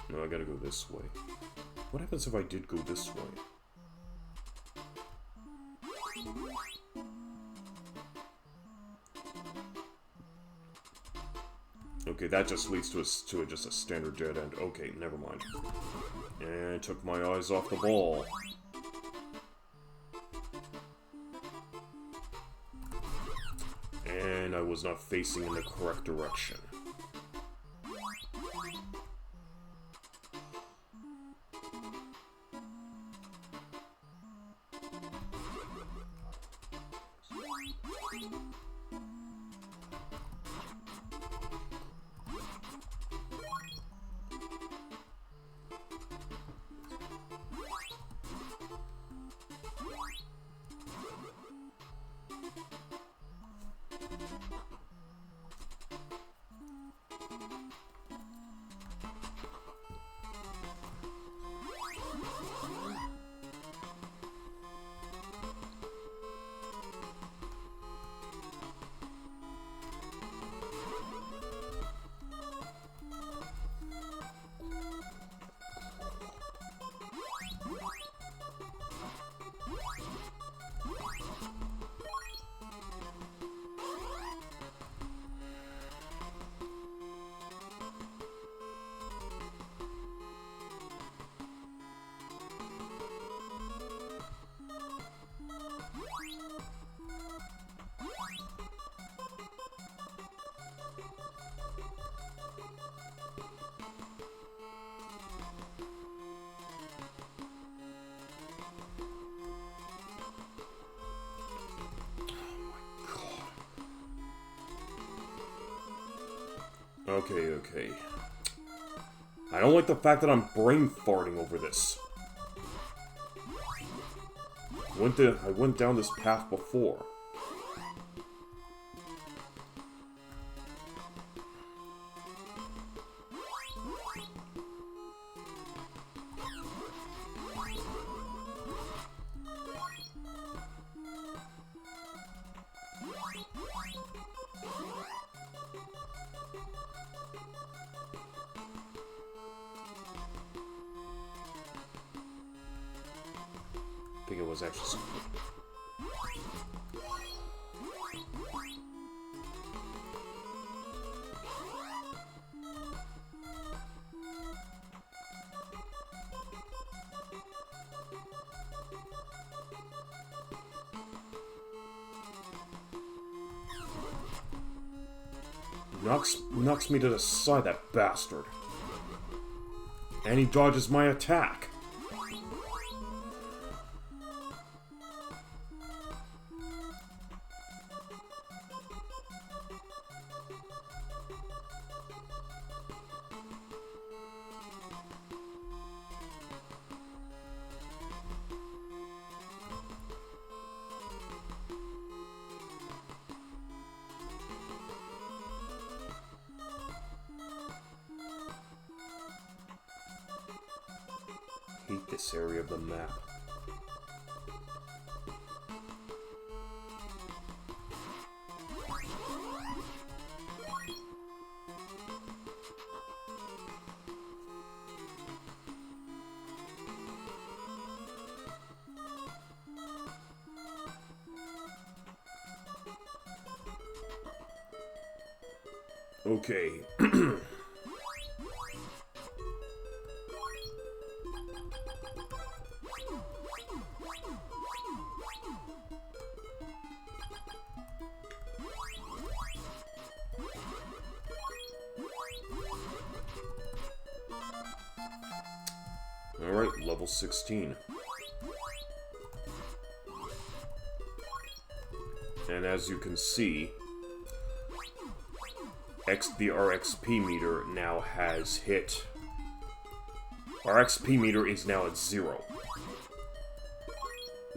No, I gotta go this way. What happens if I did go this way? Okay, that just leads to just a standard dead end. Okay, never mind. And took my eyes off the ball. And I was not facing in the correct direction. Okay. I don't like the fact that I'm brain farting over this. I went down this path before. I think it was actually... Knocks me to the side, that bastard. And he dodges my attack. Hate this area of the map. Okay. Alright, level 16. And as you can see, our XP meter now has hit... Our XP meter is now at 0.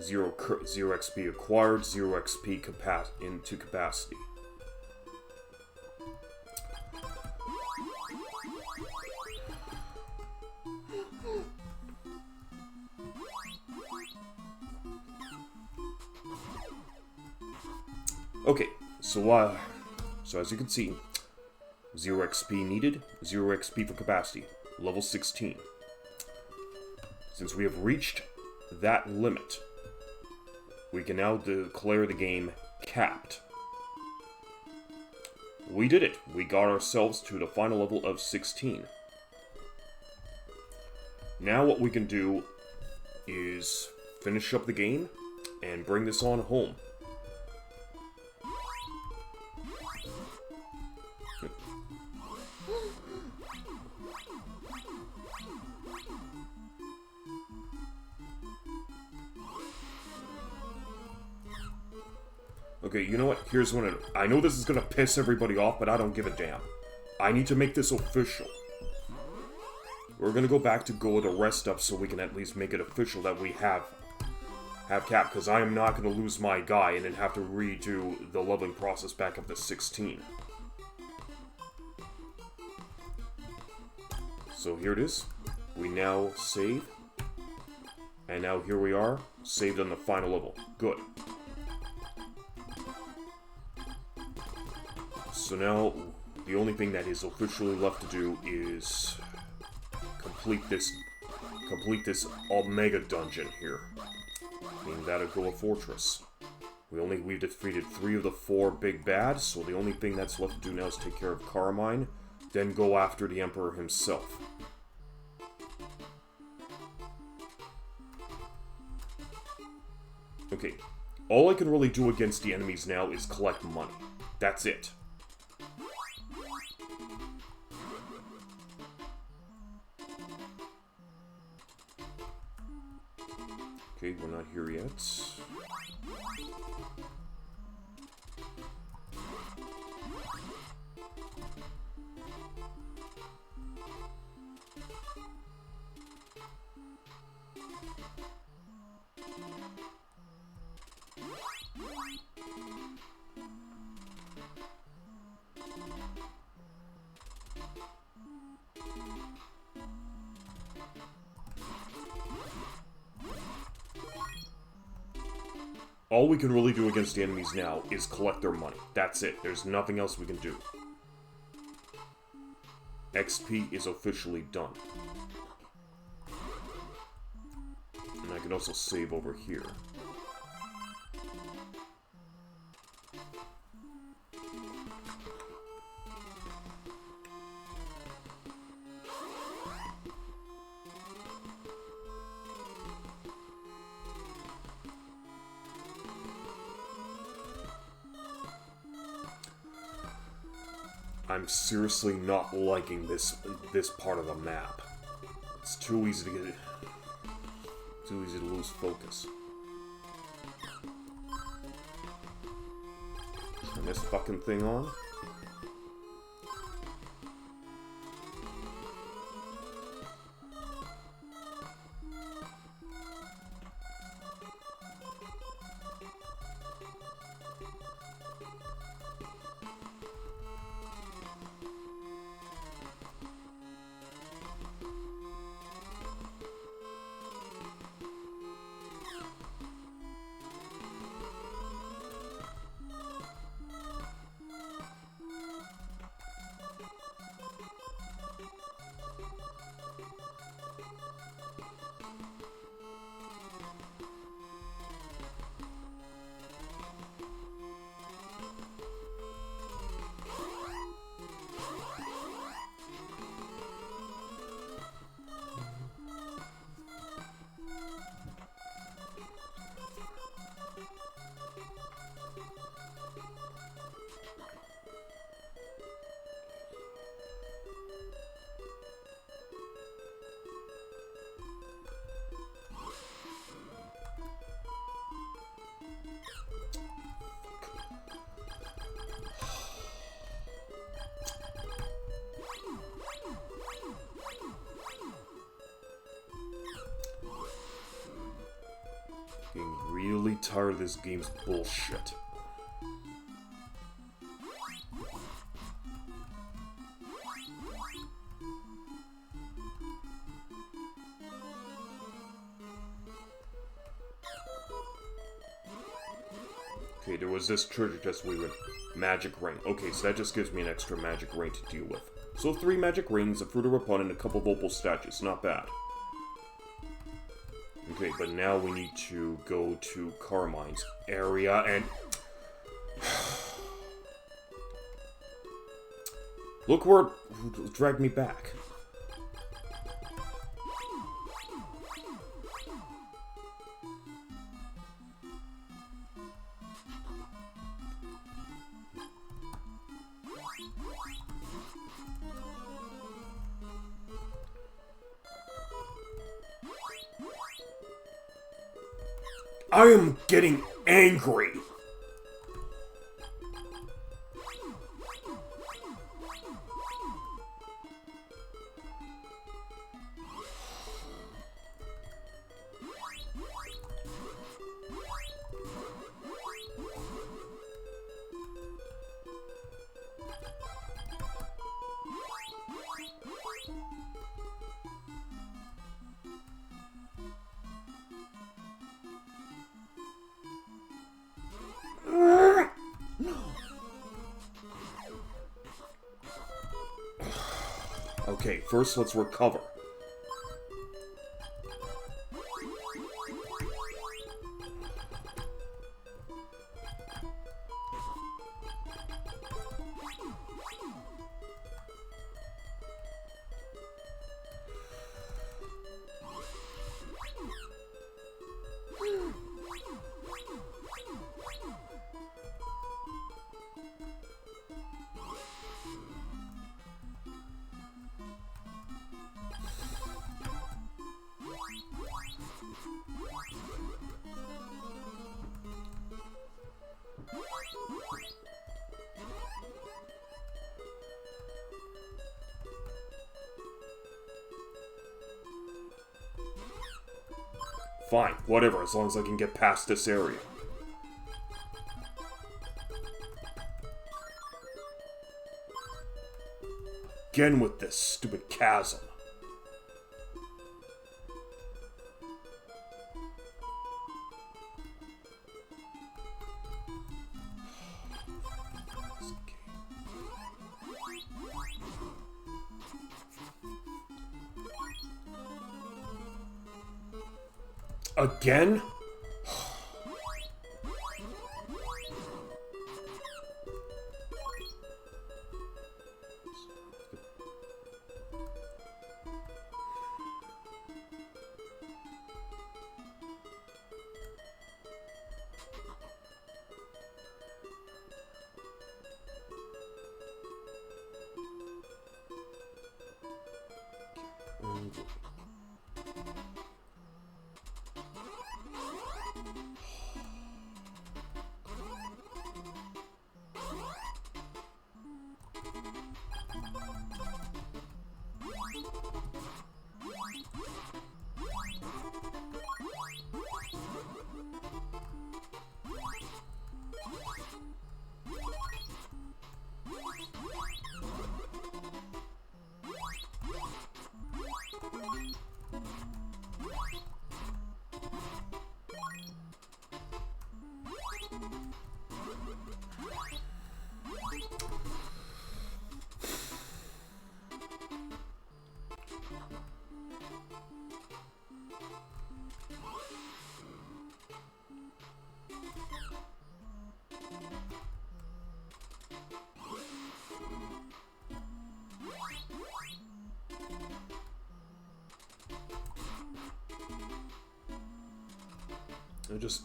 0 XP acquired, 0 XP into capacity. Okay, so as you can see, 0 XP needed, 0 XP for capacity, level 16. Since we have reached that limit, we can now declare the game capped. We did it! We got ourselves to the final level of 16. Now what we can do is finish up the game and bring this on home. Okay, you know what? Here's one. I know this is gonna piss everybody off, but I don't give a damn. I need to make this official. We're gonna go back to Goa to rest up so we can at least make it official that we have cap, because I am not gonna lose my guy and then have to redo the leveling process back up to 16. So here it is. We now save. And now here we are, saved on the final level. Good. So now, the only thing that is officially left to do is complete this Omega dungeon here, being that of Goa Fortress. We've defeated 3 of the 4 big bads, so the only thing that's left to do now is take care of Carmine, then go after the Emperor himself. Okay, all I can really do against the enemies now is collect money. That's it. Okay, we're not here yet. All we can really do against the enemies now is collect their money. That's it. There's nothing else we can do. XP is officially done. And I can also save over here. I'm seriously not liking this part of the map. It's too easy to get too easy to lose focus. Turn this fucking thing on. Getting really tired of this game's bullshit. Okay, there was this treasure chest we went. Magic ring. Okay, so that just gives me an extra magic ring to deal with. So 3 magic rings, a fruit of Rapun, and a couple of opal statues. Not bad. Okay, but now we need to go to Carmine's area and... Look where it dragged me back. I am getting angry. Okay, first let's recover. Fine, whatever, as long as I can get past this area. Again with this stupid chasm. Again?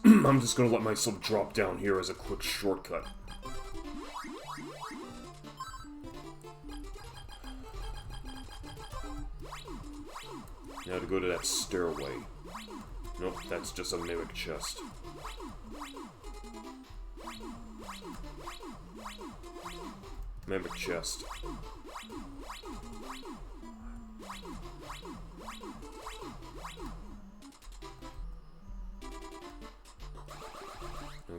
I'm just gonna let myself drop down here as a quick shortcut. Now to go to that stairway. Nope, that's just a mimic chest. Mimic chest.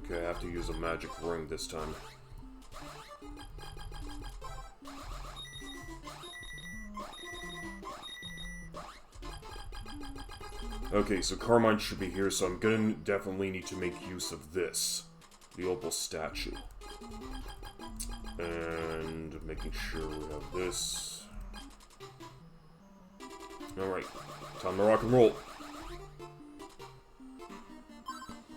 Okay, I have to use a magic ring this time. Okay, so Carmine should be here, so I'm gonna definitely need to make use of this. The opal statue. And making sure we have this. Alright, time to rock and roll.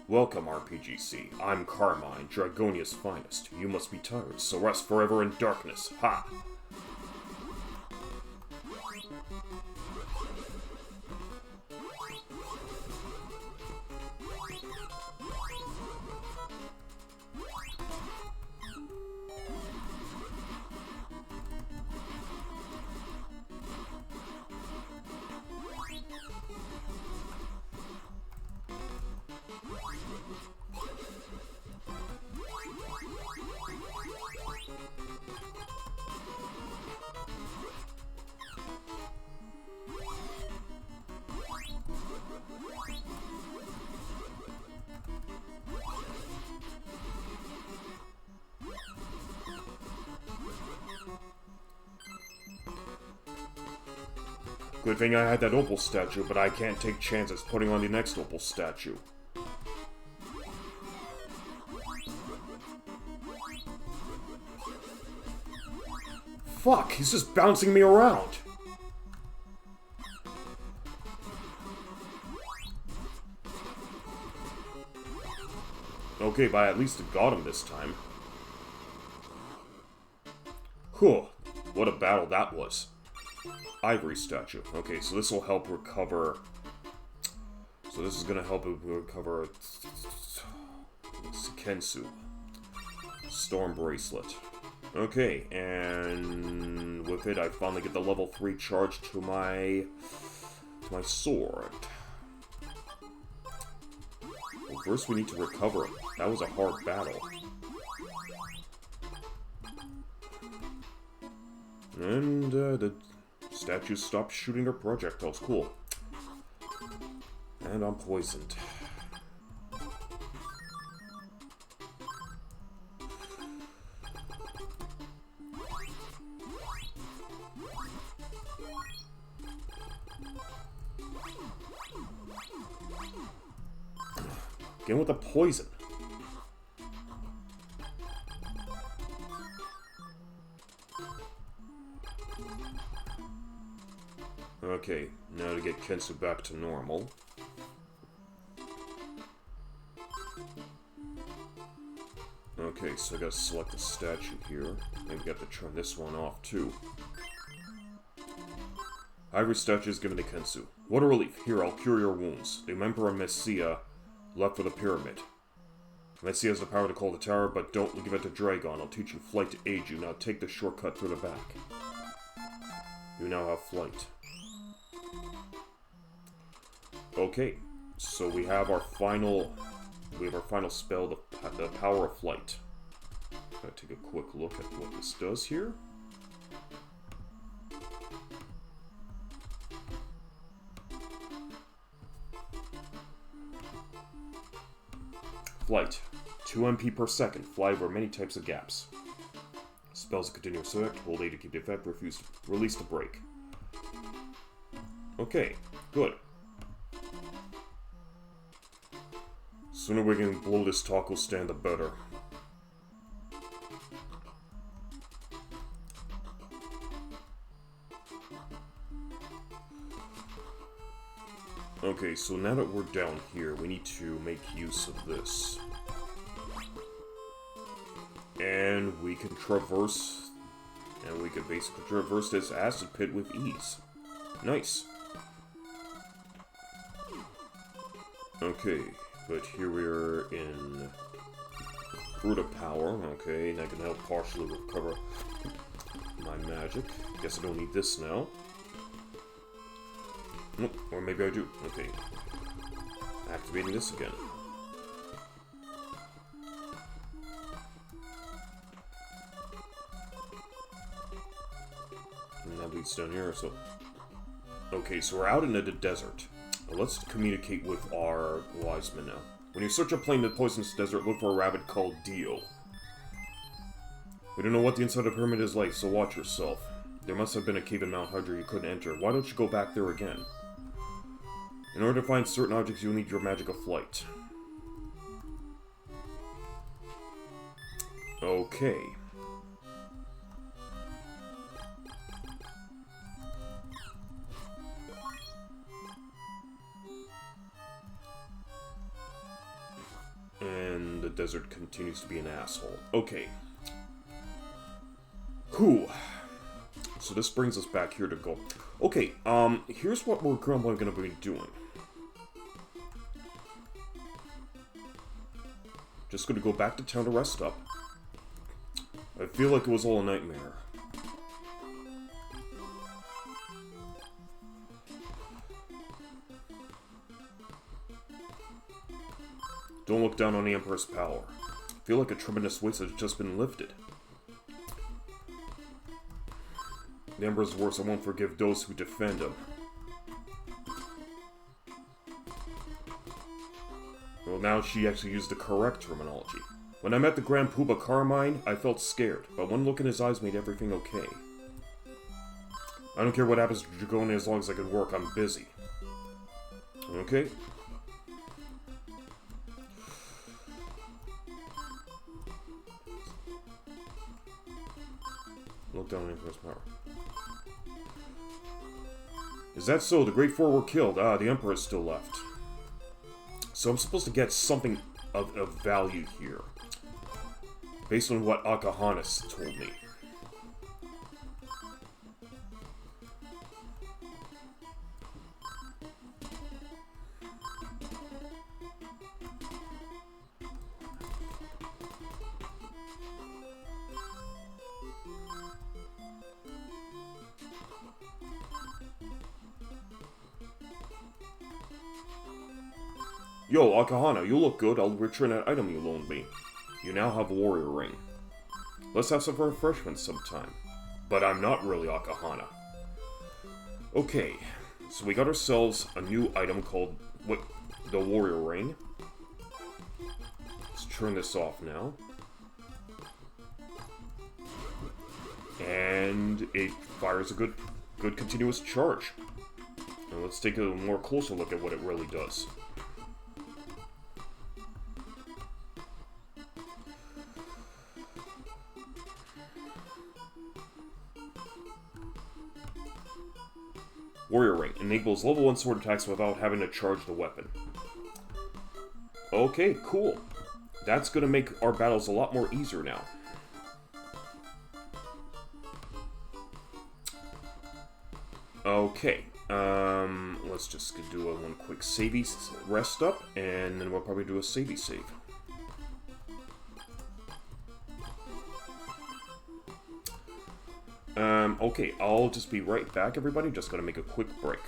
Welcome, RPGC. I'm Carmine, Dragonia's finest. You must be tired, so rest forever in darkness. Ha! Good thing I had that opal statue, but I can't take chances putting on the next opal statue. Fuck, he's just bouncing me around. Okay, but I at least got him this time. Whew, what a battle that was. Ivory statue. Okay, so this will help recover... So this is gonna help recover... Kensu. Storm Bracelet. Okay, and with it I finally get the level 3 charge to my sword. Well, first we need to recover it. That was a hard battle. And the statue stopped shooting her projectiles. Cool. And I'm poisoned. Again with the poison. Okay, now to get Kensu back to normal. Okay, so I gotta select the statue here. And we got to turn this one off too. Ivory statue is given to Kensu. What a relief. Here, I'll cure your wounds. The Emperor Messia left for the pyramid. Messia has the power to call the tower, but don't give it to Dragon. I'll teach you flight to aid you. Now take the shortcut through the back. You now have flight. Okay, so we have our final spell, the power of flight. Gotta take a quick look at what this does here. Flight. 2 MP per second. Fly over many types of gaps. Spells a continuous effect. Hold A to keep the effect. Release to break. Okay, good. Sooner we can blow this taco stand, the better. Okay, so now that we're down here, we need to make use of this. And we can traverse... And we can basically traverse this acid pit with ease. Nice. Okay, but here we're in... Fruit of Power, okay, and I can help partially recover my magic. Guess I don't need this now. Nope, or maybe I do. Okay. Activating this again. And that leads down here, so... Okay, so we're out into the desert. Now let's communicate with our wise men now. When you search a plane in the poisonous desert, look for a rabbit called Dio. We don't know what the inside of the pyramid is like, so watch yourself. There must have been a cave in Mount Hydra you couldn't enter. Why don't you go back there again? In order to find certain objects, you'll need your magic of flight. Okay. And the desert continues to be an asshole. Okay. Cool. So this brings us back here to go. Okay, here's what we're currently going to be doing. Just going to go back to town to rest up. I feel like it was all a nightmare. Don't look down on the Emperor's power. I feel like a tremendous weight has just been lifted. The Emperor's worse, I won't forgive those who defend him. Well, now she actually used the correct terminology. When I met the Grand Poobah Carmine, I felt scared, but one look in his eyes made everything okay. I don't care what happens to Dragonia as long as I can work, I'm busy. Okay? Look down on Emperor's power. Is that so? The Great Four were killed. Ah, the Emperor is still left. So I'm supposed to get something of value here. Based on what Akahanis told me. Yo, Akahana, you look good. I'll return that item you loaned me. You now have a warrior ring. Let's have some refreshments sometime. But I'm not really Akahana. Okay, so we got ourselves a new item called the warrior ring. Let's turn this off now. And it fires a good continuous charge. And let's take a more closer look at what it really does. Warrior Ring enables level 1 sword attacks without having to charge the weapon. Okay, cool. That's gonna make our battles a lot more easier now. Okay, let's just do one quick savey rest up, and then we'll probably do a savey save. Okay, I'll just be right back, everybody. Just gonna make a quick break.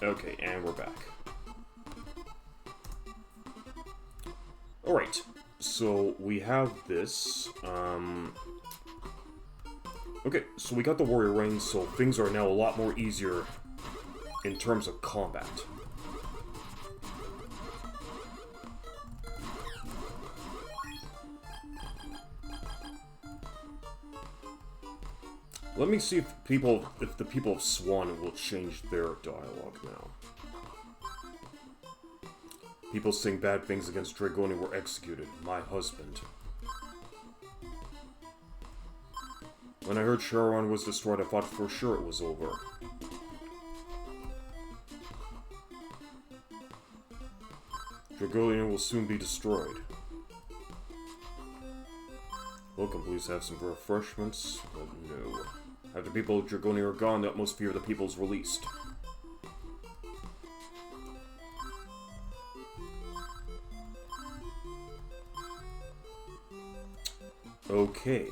Okay, and we're back. Alright, so we have this, okay, so we got the warrior ring, so things are now a lot more easier in terms of combat. Let me see if the people of Swan will change their dialogue now. People saying bad things against Dragoni were executed. My husband. When I heard Sharon was destroyed, I thought for sure it was over. Dragonian will soon be destroyed. Welcome, please have some refreshments. But no. After people of Dragoni are gone, the utmost fear of the people is released. Okay.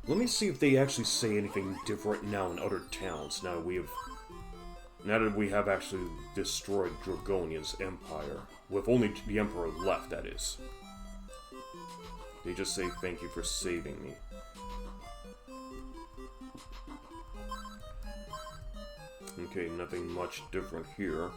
Let me see if they actually say anything different now in other towns, now that we have actually destroyed Dragonian's empire. With only the Emperor left, that is. They just say thank you for saving me. Okay, nothing much different here.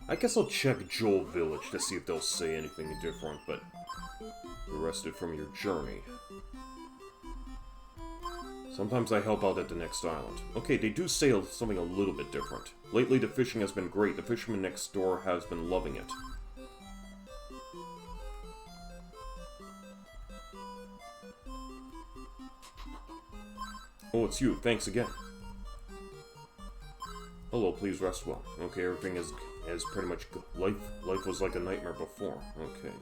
I guess I'll check Joel Village to see if they'll say anything different, but you rested from your journey. Sometimes I help out at the next island. Okay, they do say something a little bit different. Lately, the fishing has been great. The fisherman next door has been loving it. Oh, it's you. Thanks again. Hello, please rest well. Okay, everything is pretty much good. Life was like a nightmare before. Okay.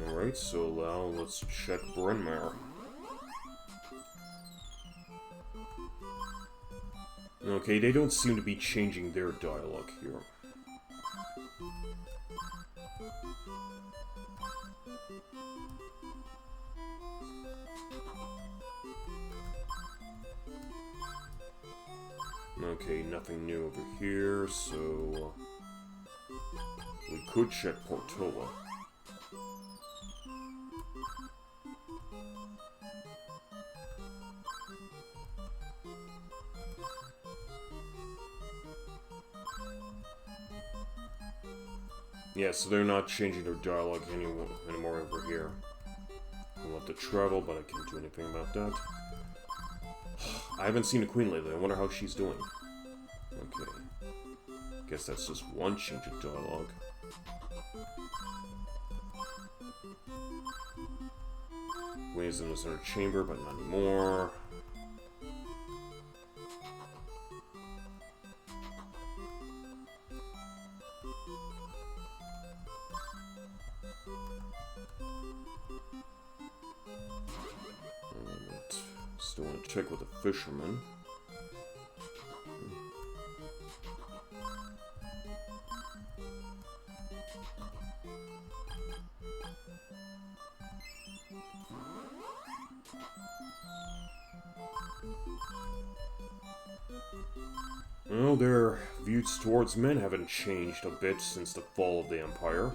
Alright, so now let's check Bryn Mawr. Okay, they don't seem to be changing their dialogue here. Okay, nothing new over here, so we could check Portola. Yeah, so they're not changing their dialogue anymore over here. We'll have to travel, but I can't do anything about that. I haven't seen the Queen lately. I wonder how she's doing. Okay. Guess that's just one change of dialogue. Queen is in the center chamber, but not anymore. Still want to check with the fisherman. Well, their views towards men haven't changed a bit since the fall of the Empire.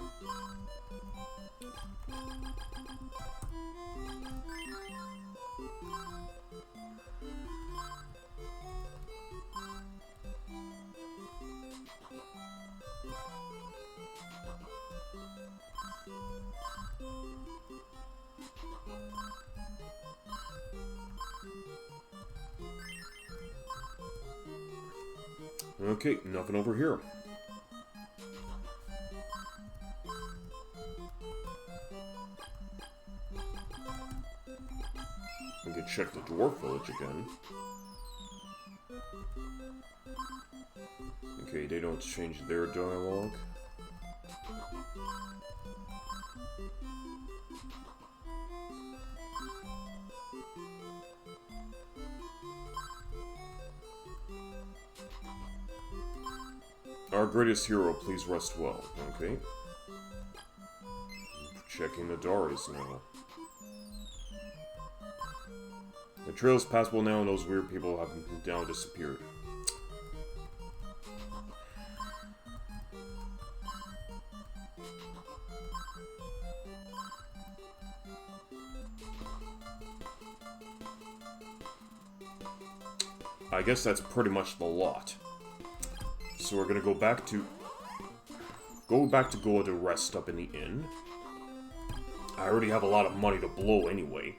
Okay, nothing over here. We can check the dwarf village again. Okay, they don't change their dialogue. Our greatest hero, please rest well. Okay. Checking the Daris now. The trail is passable now and those weird people have now disappeared. I guess that's pretty much the lot. So we're gonna go back to Goa to rest up in the inn. I already have a lot of money to blow anyway.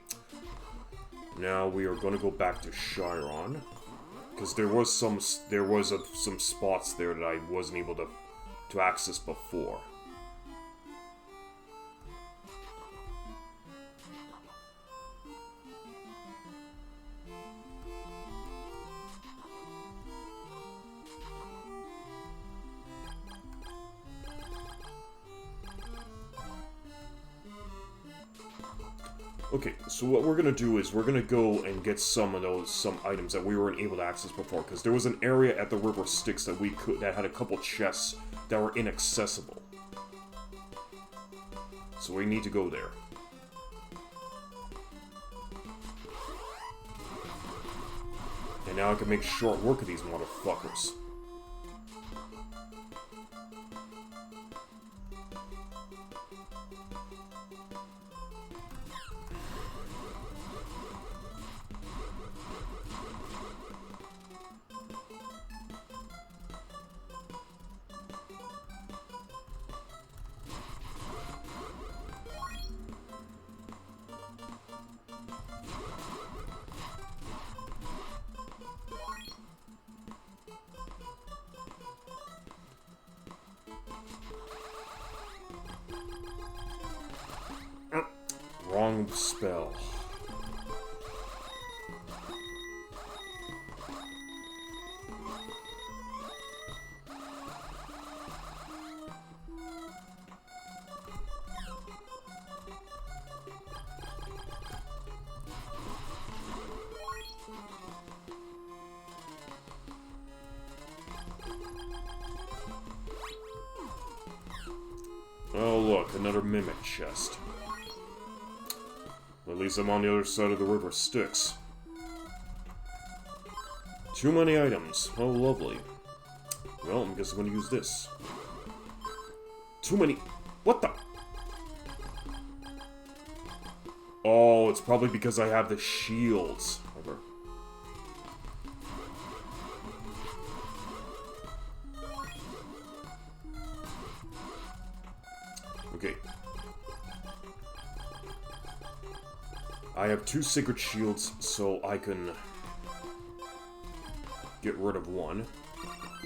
Now we are gonna go back to Chiron, because there was some spots there that I wasn't able to access before. Okay, so what we're gonna do is we're gonna go and get some items that we weren't able to access before, because there was an area at the River Styx that had a couple chests that were inaccessible. So we need to go there. And now I can make short work of these motherfuckers. wrong spell. Oh look, another mimic chest. At least I'm on the other side of the river Styx. Too many items. Oh, lovely. Well, I guess I'm going to use this. Too many... What the... Oh, it's probably because I have the shields. Over. Okay. I have 2 sacred shields, so I can get rid of one.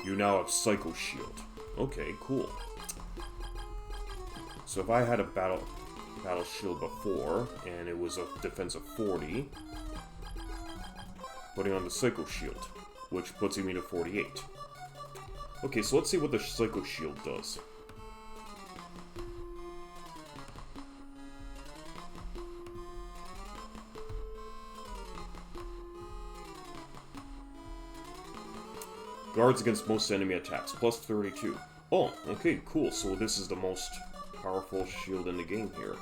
You now have Psycho Shield. Okay, cool. So if I had a battle shield before, and it was a defense of 40, putting on the Psycho Shield, which puts me to 48. Okay, so let's see what the Psycho Shield does. Guards against most enemy attacks, plus 32. Oh, okay, cool. So this is the most powerful shield in the game here.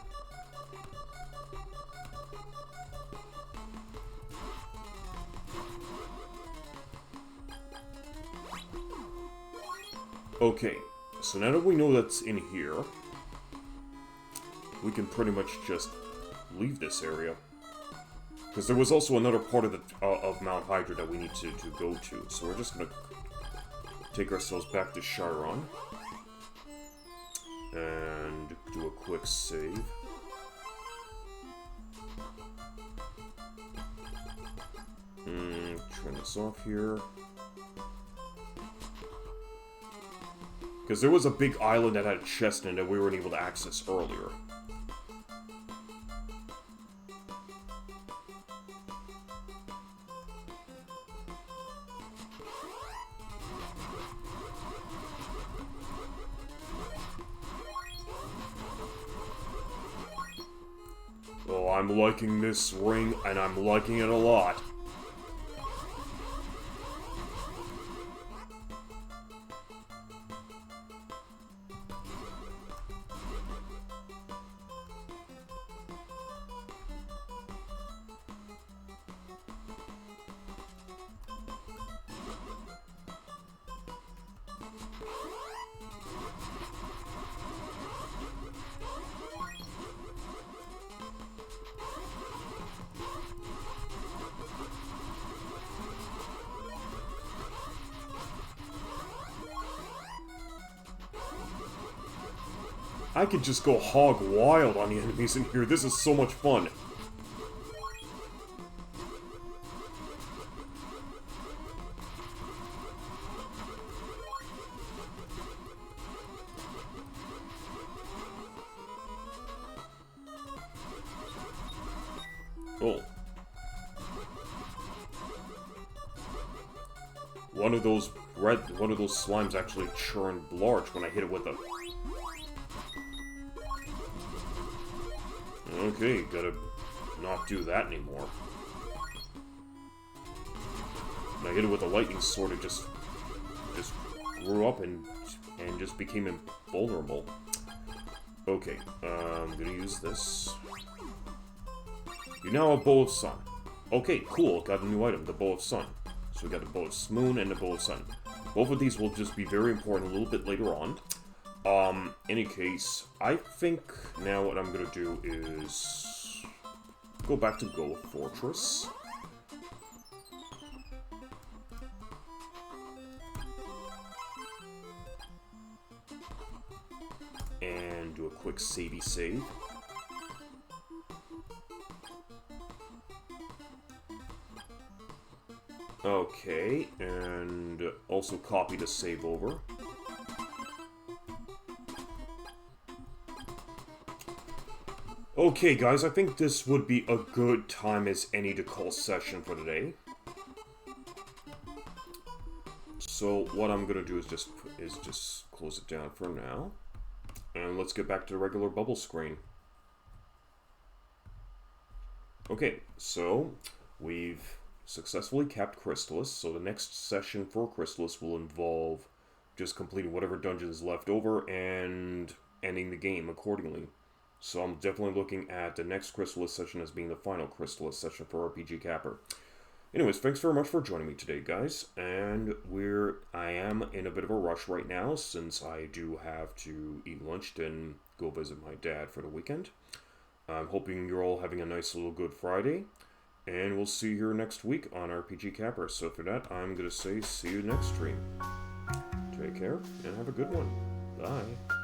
Okay, so now that we know that's in here, we can pretty much just leave this area. Because there was also another part of the of Mount Hydra that we need to go to, so we're just gonna take ourselves back to Chiron and do a quick save. Turn this off here. Because there was a big island that had a chest in it that we weren't able to access earlier. Oh, I'm liking this ring, and I'm liking it a lot. I could just go hog wild on the enemies in here. This is so much fun. Oh. One of those slimes actually churned large when I hit it with a... Okay, gotta not do that anymore. When I hit it with a lightning sword, it just grew up and just became invulnerable. Okay, I'm gonna use this. You now have Bow of Sun. Okay, cool, got a new item, the Bow of Sun. So we got the Bow of Moon and the Bow of Sun. Both of these will just be very important a little bit later on. Any case, I think now what I'm gonna do is go back to Goa Fortress. And do a quick savey save. Okay, and also copy the save over. Okay, guys, I think this would be a good time as any to call session for today. So what I'm gonna do is just close it down for now, and let's get back to the regular bubble screen. Okay, so we've successfully capped Crystalis, so the next session for Crystalis will involve just completing whatever dungeon is left over and ending the game accordingly. So I'm definitely looking at the next Crystalis session as being the final Crystalis session for RPG Capper. Anyways, thanks very much for joining me today, guys, and I am in a bit of a rush right now since I do have to eat lunch and go visit my dad for the weekend. I'm hoping you're all having a nice little Good Friday, and we'll see you here next week on RPG Capper. So for that, I'm going to say see you next stream. Take care, and have a good one. Bye.